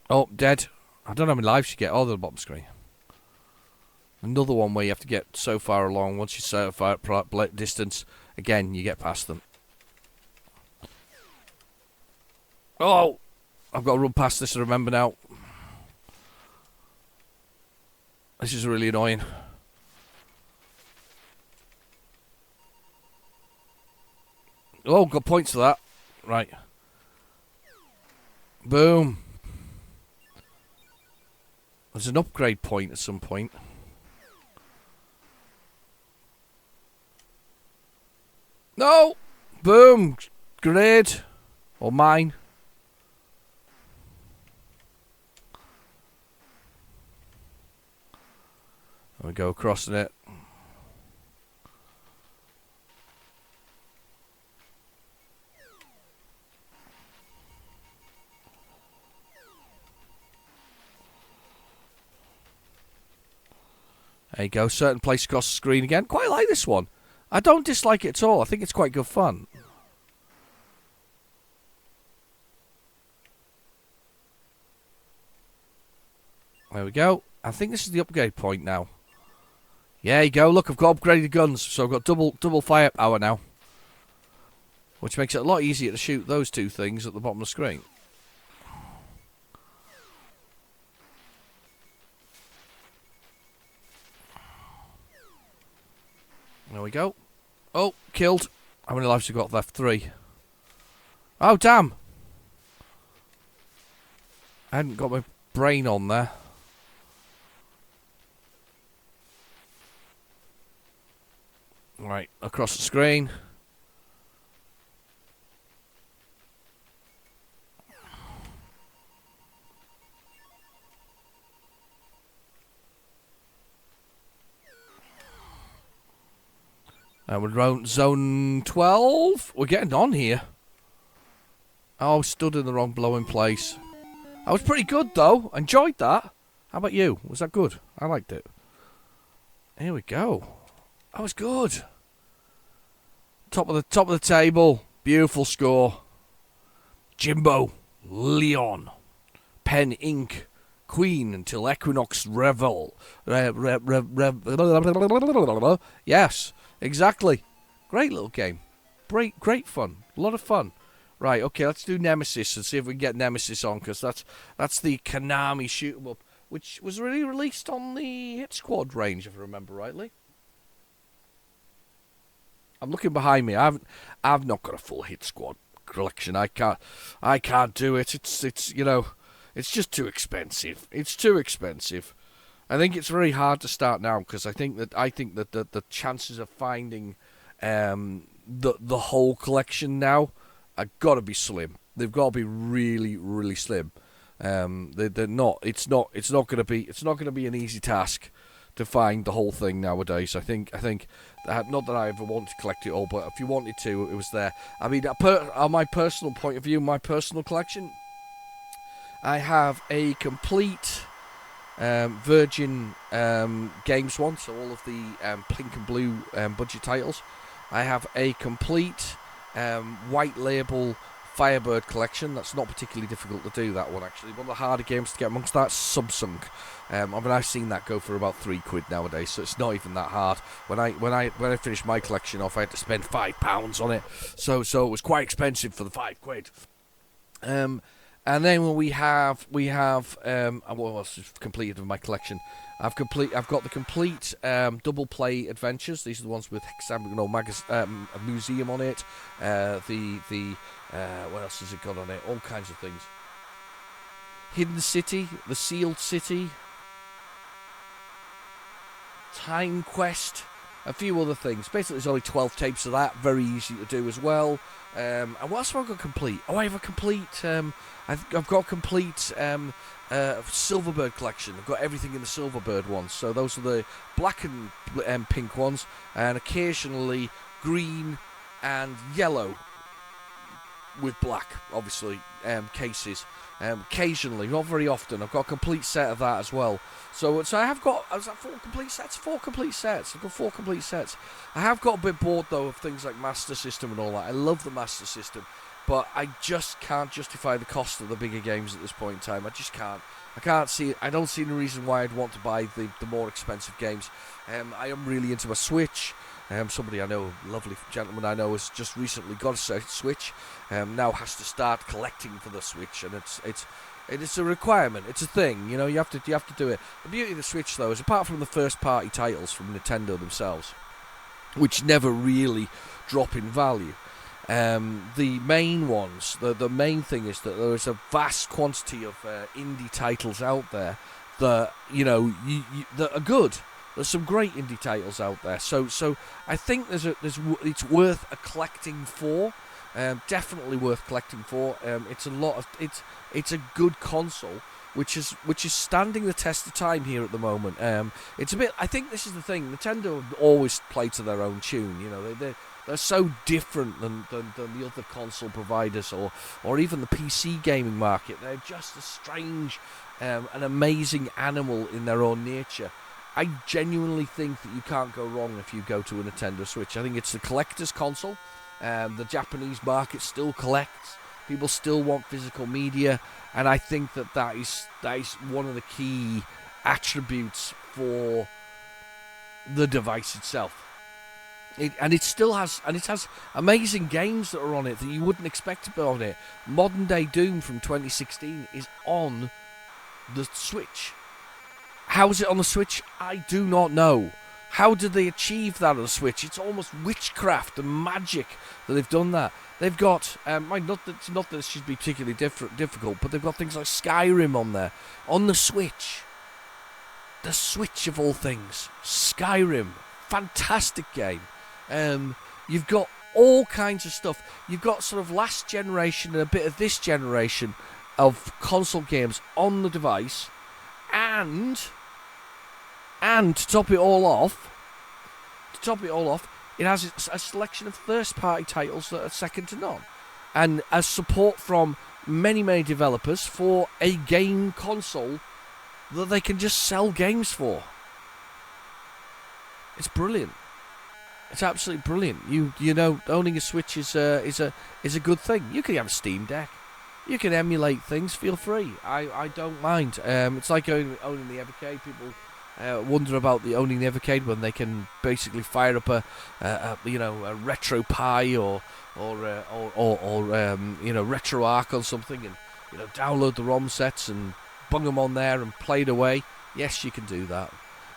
Oh, dead. I don't know how many lives you get. Oh, the bottom screen. Another one where you have to get so far along. Once you're so far distance, again, you get past them. Oh! I've got to run past this to remember now. This is really annoying. Oh, got points for that. Right. Boom. There's an upgrade point at some point. No! Boom! Grenade. Or mine. There we go, crossing it. There you go, certain place across the screen again. Quite like this one. I don't dislike it at all. I think it's quite good fun. There we go. I think this is the upgrade point now. Yeah, you go. Look, I've got upgraded guns, so I've got double firepower now. Which makes it a lot easier to shoot those two things at the bottom of the screen. There we go. Oh, killed. How many lives have you got left? 3. Oh, damn. I hadn't got my brain on there. Right, across the screen. And we're around zone 12. We're getting on here. Oh, stood in the wrong blowing place. That was pretty good, though. Enjoyed that. How about you? Was that good? I liked it. Here we go. That was good. Top of the table. Beautiful score. Jimbo. Leon. Pen Inc. Queen until Equinox Revel. Yes. Exactly. Great little game. Great fun. A lot of fun. Right, okay, let's do Nemesis and see if we can get Nemesis on, because that's the Konami shoot 'em up, which was really released on the Hit Squad range, if I remember rightly. I'm looking behind me. I've not got a full Hit Squad collection. I can't do it. It's you know, it's just too expensive. It's too expensive. I think it's very hard to start now, because I think that the chances of finding the whole collection now are got to be slim. They've got to be really, really slim. They're not. It's not going to be an easy task to find the whole thing nowadays. I think not that I ever wanted to collect it all, but if you wanted to, it was there. I mean, on my personal point of view, my personal collection, I have a complete Virgin Games one, so all of the pink and blue budget titles. I have a complete white label Firebird collection. That's not particularly difficult to do, that one, actually. One of the harder games to get amongst that, Subsunk. I mean, I've seen that go for about £3 nowadays, so it's not even that hard. When I finished my collection off, I had to spend £5 on it, so it was quite expensive for the £5. And then when we have what else is completed of my collection? I've got the complete double play adventures. These are the ones with hexagonal museum on it. What else has it got on it? All kinds of things. Hidden City, the Sealed City, Time Quest, a few other things. Basically, there's only 12 tapes of that. Very easy to do as well. And what else have I got complete? Oh, I have a complete. I've got a complete Silverbird collection. I've got everything in the Silverbird ones. So those are the black and pink ones, and occasionally green and yellow with black, obviously, cases. Occasionally, not very often. I've got a complete set of that as well. So I have got. Was that 4 complete sets? 4 complete sets. I've got 4 complete sets. I have got a bit bored though of things like Master System and all that. I love the Master System, but I just can't justify the cost of the bigger games at this point in time. I just can't. I don't see any reason why I'd want to buy the more expensive games. I am really into my Switch. Somebody I know, a lovely gentleman I know, has just recently got a Switch. Now has to start collecting for the Switch, and it's a requirement. It's a thing, you know. You have to do it. The beauty of the Switch, though, is apart from the first-party titles from Nintendo themselves, which never really drop in value. The main ones, the main thing is that there is a vast quantity of indie titles out there that that are good. There's some great indie titles out there, so I think it's worth a collecting for. Definitely worth collecting for. It's a good console, which is standing the test of time here at the moment. It's a bit. I think this is the thing. Nintendo always play to their own tune. You know, they're so different than the other console providers or even the PC gaming market. They're just a strange, an amazing animal in their own nature. I genuinely think that you can't go wrong if you go to a Nintendo Switch. I think it's the collector's console. The Japanese market still collects. People still want physical media, and I think that is one of the key attributes for the device itself. It has amazing games that are on it that you wouldn't expect to be on it. Modern Day Doom from 2016 is on the Switch. How is it on the Switch? I do not know. How did they achieve that on the Switch? It's almost witchcraft and magic that they've done that. They've got, not that it should be particularly difficult, but they've got things like Skyrim on there. On the Switch. The Switch of all things. Skyrim. Fantastic game. You've got all kinds of stuff. You've got sort of last generation and a bit of this generation of console games on the device. And to top it all off, it has a selection of first-party titles that are second to none, and as support from many developers for a game console that they can just sell games for. It's brilliant. It's absolutely brilliant. You know, owning a Switch is a good thing. You can have a Steam Deck. You can emulate things. Feel free. I don't mind. It's like owning the Evercade. People wonder about owning the Evercade when they can basically fire up a Retro Pi or RetroArch on something, and download the ROM sets and bung them on there and play it away. Yes, you can do that.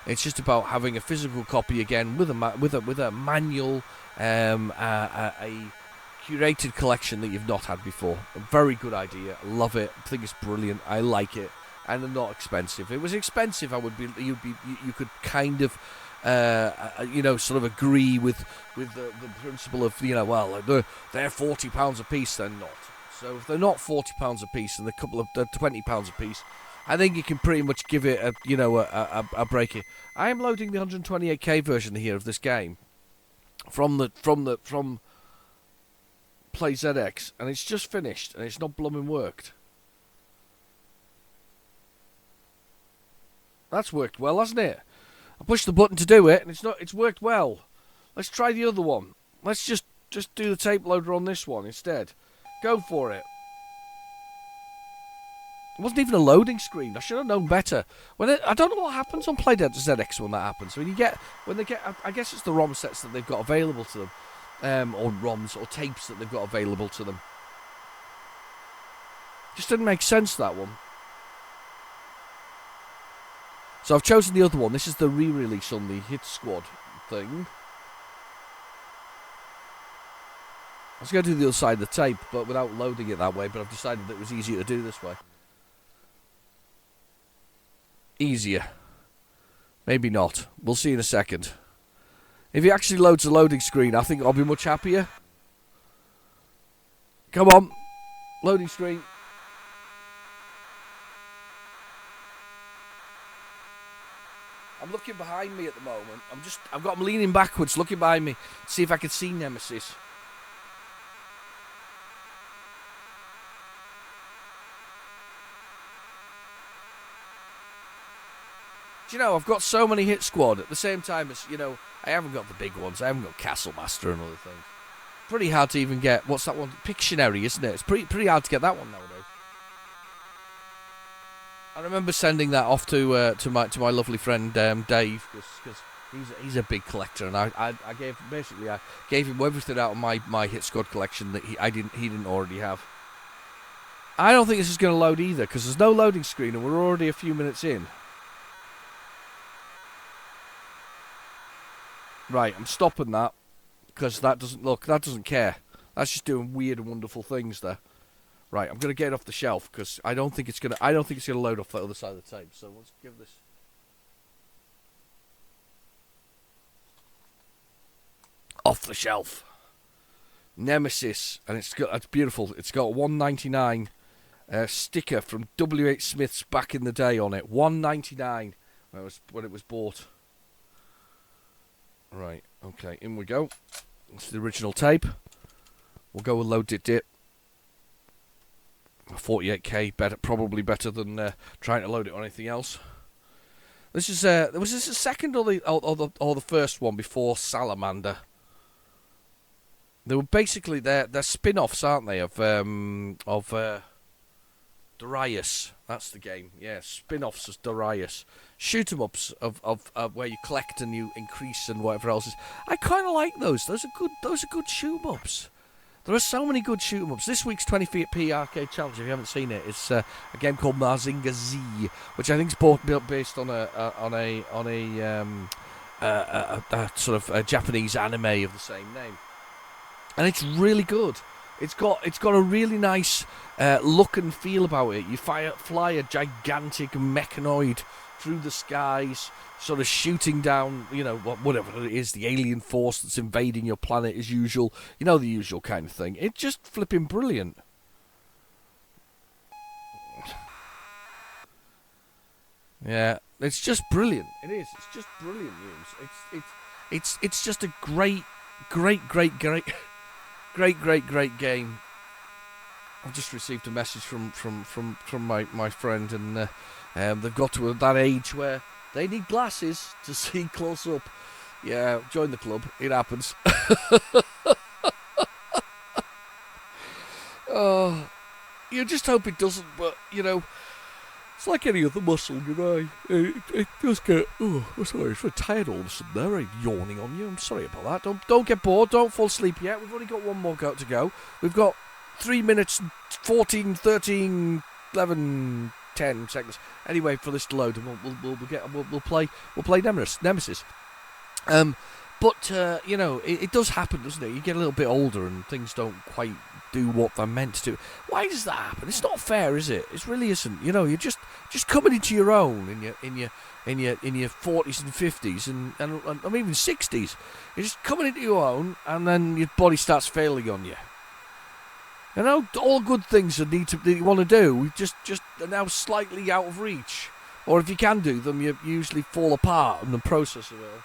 It's just about having a physical copy again with a manual, a curated collection that you've not had before. A very good idea. Love it. I think it's brilliant. I like it, and they're not expensive. If it was expensive, you could kind of sort of agree with the principle of they're £40 a piece. They're not. So if they're not £40 a piece and they're £20 a piece, I think you can pretty much give it a break. I am loading the 128K version here of this game from PlayZX, and it's just finished, and it's not blooming worked. That's worked well, hasn't it? I pushed the button to do it, and it's worked well. Let's try the other one. Let's just do the tape loader on this one instead. Go for it. It wasn't even a loading screen. I should have known better. I don't know what happens on PlayZX when that happens. When they get, I guess it's the ROM sets that they've got available to them, or ROMs or tapes that they've got available to them. Just didn't make sense, that one. So I've chosen the other one. This is the re-release on the Hit Squad thing. I was going to do the other side of the tape, but without loading it that way, but I've decided that it was easier to do this way. Easier. Maybe not. We'll see in a second. If he actually loads a loading screen, I think I'll be much happier. Come on. Loading screen. I'm looking behind me at the moment. I've got him leaning backwards, looking behind me, to see if I can see Nemesis. Do you know, I've got so many Hit Squad at the same time as, I haven't got the big ones. I haven't got Castle Master and other things. Pretty hard to even get, what's that one? Pictionary, isn't it? It's pretty hard to get that one nowadays. I remember sending that off to my lovely friend Dave, because he's a big collector, and I gave him everything out of my Hit Squad collection that he didn't already have. I don't think this is going to load either, because there's no loading screen, and we're already a few minutes in. Right, I'm stopping that, because that doesn't care. That's just doing weird and wonderful things there. Right, I'm gonna get it off the shelf because I don't think it's gonna load off the other side of the tape. So let's give this off the shelf. Nemesis, and it's beautiful. It's got a $1.99 sticker from W.H. Smith's back in the day on it. $1.99 when it was bought. Right, okay, in we go. It's the original tape. We'll go with load it. 48K, probably better than trying to load it on anything else. This is was this the second or the first one before Salamander? They were basically they're spin-offs, aren't they, of Darius. That's the game. Yeah, spin-offs of Darius. Shoot 'em ups of where you collect and you increase and whatever else is. I kind of like those. Those are good shoot 'em ups. There are so many good shoot 'em ups. This week's 20p arcade challenge, if you haven't seen it, it's a game called Mazinga Z, which I think is based on a sort of a Japanese anime of the same name, and it's really good. It's got a really nice look and feel about it. You fly a gigantic mechanoid through the skies, sort of shooting down, whatever it is, the alien force that's invading your planet as usual. The usual kind of thing. It's just flipping brilliant. Yeah, it's just brilliant. It is. It's just brilliant news. It's just a great game. I've just received a message from my friend, and they've got to that age where they need glasses to see close up. Yeah, join the club. It happens. Oh, you just hope it doesn't, but, it's like any other muscle, It does get... Oh, sorry, it's very tired all of a sudden there. I'm yawning on you. I'm sorry about that. Don't get bored. Don't fall asleep yet. We've only got one more to go. We've got 3 minutes, 14, 13, 11... 10 seconds anyway for this to load, and we'll play Nemesis. But it does happen, doesn't it? You get a little bit older and things don't quite do what they're meant to do. Why does that happen? It's not fair, is it? It really isn't. You're just coming into your own in your 40s and 50s and even 60s. You're just coming into your own, and then your body starts failing on you. All good things that you want to do, just are now slightly out of reach. Or if you can do them, you usually fall apart in the process of it.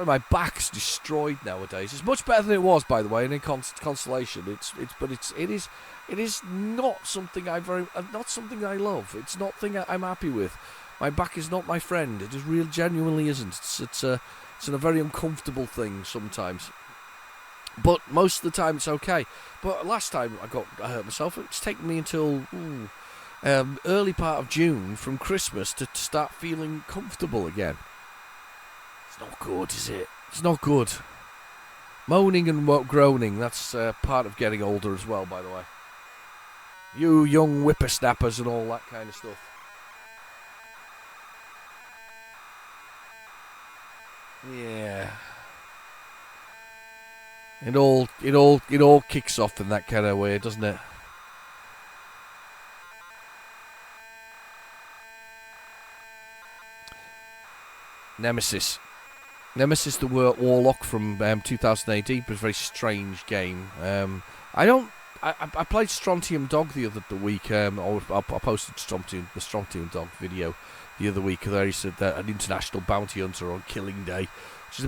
My back's destroyed nowadays. It's much better than it was, by the way, and in consolation. It is not something not something I love. It's not something I'm happy with. My back is not my friend. It genuinely isn't. It's a very uncomfortable thing sometimes. But most of the time it's okay. But last time I hurt myself, it's taken me until early part of June from Christmas to start feeling comfortable again. It's not good, is it? It's not good. Moaning and groaning, that's part of getting older as well, by the way. You young whippersnappers and all that kind of stuff. Yeah. It all kicks off in that kind of way, doesn't it? Nemesis, the Warlock from 2000 AD, was a very strange game. I played Strontium Dog the other week. I posted the Strontium Dog video the other week. There he said that an international bounty hunter on Killing Day, which is a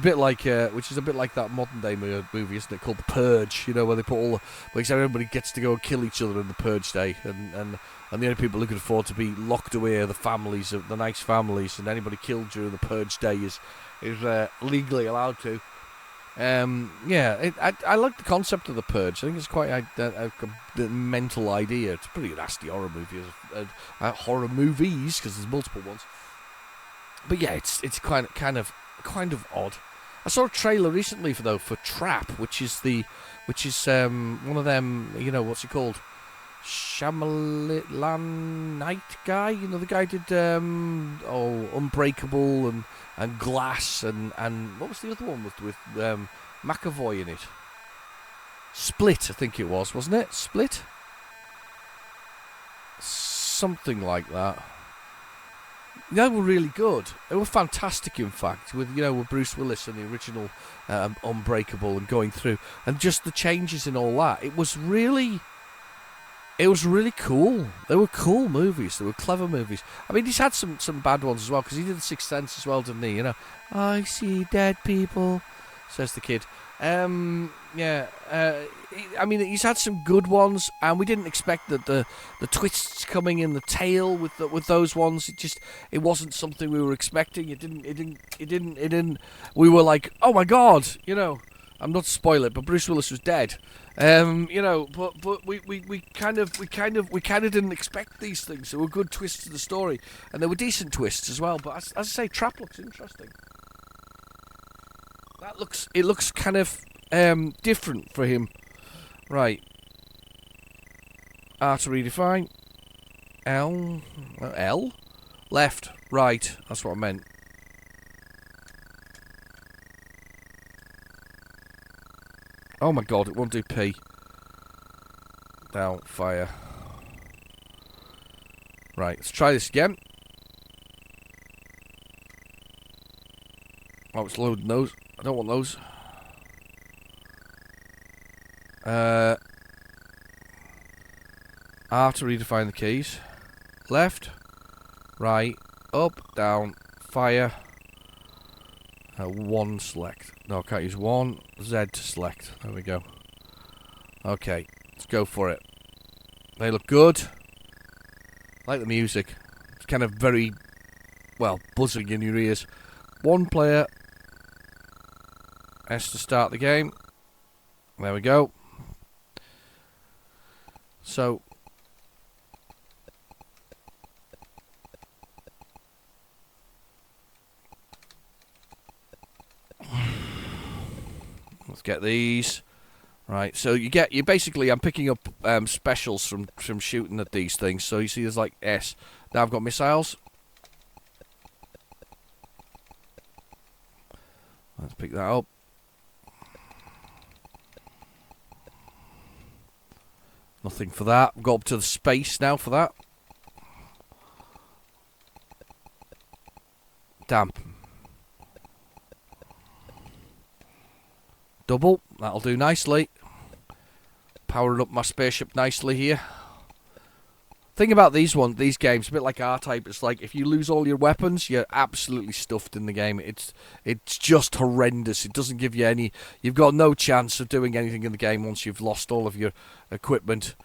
bit like that modern day movie, isn't it? Called The Purge. You know, where they put everybody gets to go and kill each other in the Purge Day, and the only people who can afford to be locked away are the families of the nice families, and anybody killed during the Purge Day is legally allowed to. I like the concept of the Purge. I think it's quite a mental idea. It's a pretty nasty horror movie, horror movies, because there's multiple ones. But yeah, it's kind of odd. I saw a trailer recently for Trap, which is one of them. You know, what's it called? Shyamalan Night guy. You know, the guy did Unbreakable and Glass and what was the other one with McAvoy in it? Split, I think it was, wasn't it? Split? Something like that. They were really good. They were fantastic, in fact, with Bruce Willis and the original Unbreakable and going through, and just the changes in all that. It was really cool. They were cool movies. They were clever movies. I mean, he's had some bad ones as well, because he did The Sixth Sense as well, didn't he? You know, I see dead people, says the kid. I mean, he's had some good ones, and we didn't expect that the twists coming in the tail with those ones. It wasn't something we were expecting. It didn't. We were like, oh my god, you know. I'm not to spoil it, but Bruce Willis was dead. But we kind of didn't expect these things. There were good twists to the story, and there were decent twists as well. But as I say, Trap looks interesting. It looks kind of different for him. Right. R to redefine. L? Left. Right. That's what I meant. Oh my god, it won't do P. Down, fire. Right, let's try this again. Oh, it's loading those. I don't want those. R to redefine the keys. Left, right, up, down, fire. 1 select. No, I can't use 1. Z to select. There we go. Okay, let's go for it. They look good. I like the music. It's kind of very, buzzing in your ears. 1 player. S to start the game. There we go. So, let's get these. Right, so you basically, I'm picking up specials from shooting at these things. So you see there's like S. Now I've got missiles. Let's pick that up. Nothing for that. Go up to the space now for that. Damn. Double. That'll do nicely. Powering up my spaceship nicely here. Thing about these games, a bit like R-Type, it's like if you lose all your weapons, you're absolutely stuffed in the game. It's just horrendous. It doesn't give you any. You've got no chance of doing anything in the game once you've lost all of your equipment.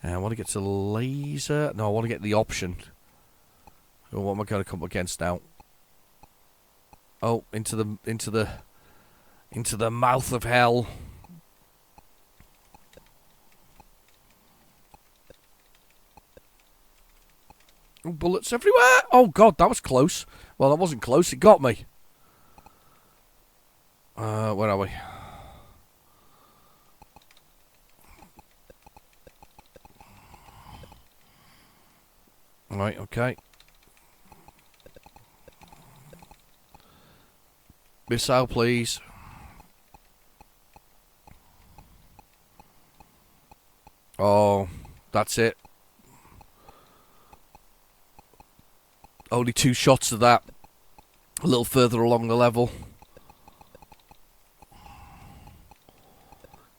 I want to get to laser. No, I want to get the option. Oh, what am I going to come up against now? Oh, into the mouth of hell. Oh, bullets everywhere. Oh, God, that was close. Well, that wasn't close. It got me. Where are we? Right, okay. Missile, please. Oh, that's it. Only 2 shots of that. A little further along the level.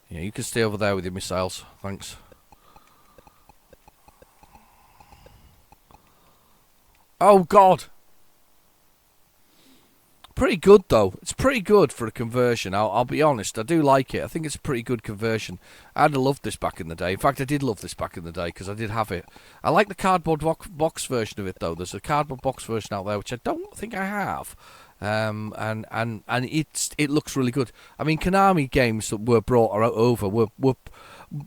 Yeah, you can stay over there with your missiles. Thanks. Oh, God. Pretty good, though. It's pretty good for a conversion. I'll be honest. I do like it. I think it's a pretty good conversion. I'd have loved this back in the day. In fact, I did love this back in the day because I did have it. I like the cardboard box version of it, though. There's a cardboard box version out there, which I don't think I have. And it looks really good. I mean, Konami games that were brought over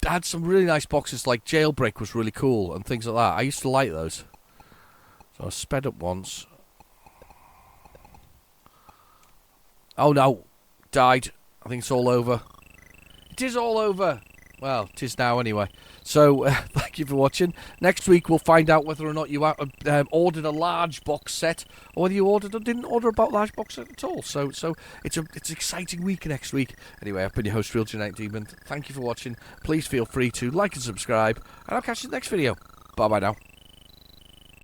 had some really nice boxes. Like Jailbreak was really cool and things like that. I used to like those. So I sped up once. Oh no, died. I think it's all over. It is all over. Well, it is now anyway. So, thank you for watching. Next week we'll find out whether or not you ordered a large box set, or whether you ordered or didn't order a large box set at all. So it's an exciting week next week. Anyway, I've been your host, Real Genetic Demon. Thank you for watching. Please feel free to like and subscribe, and I'll catch you in the next video. Bye bye now.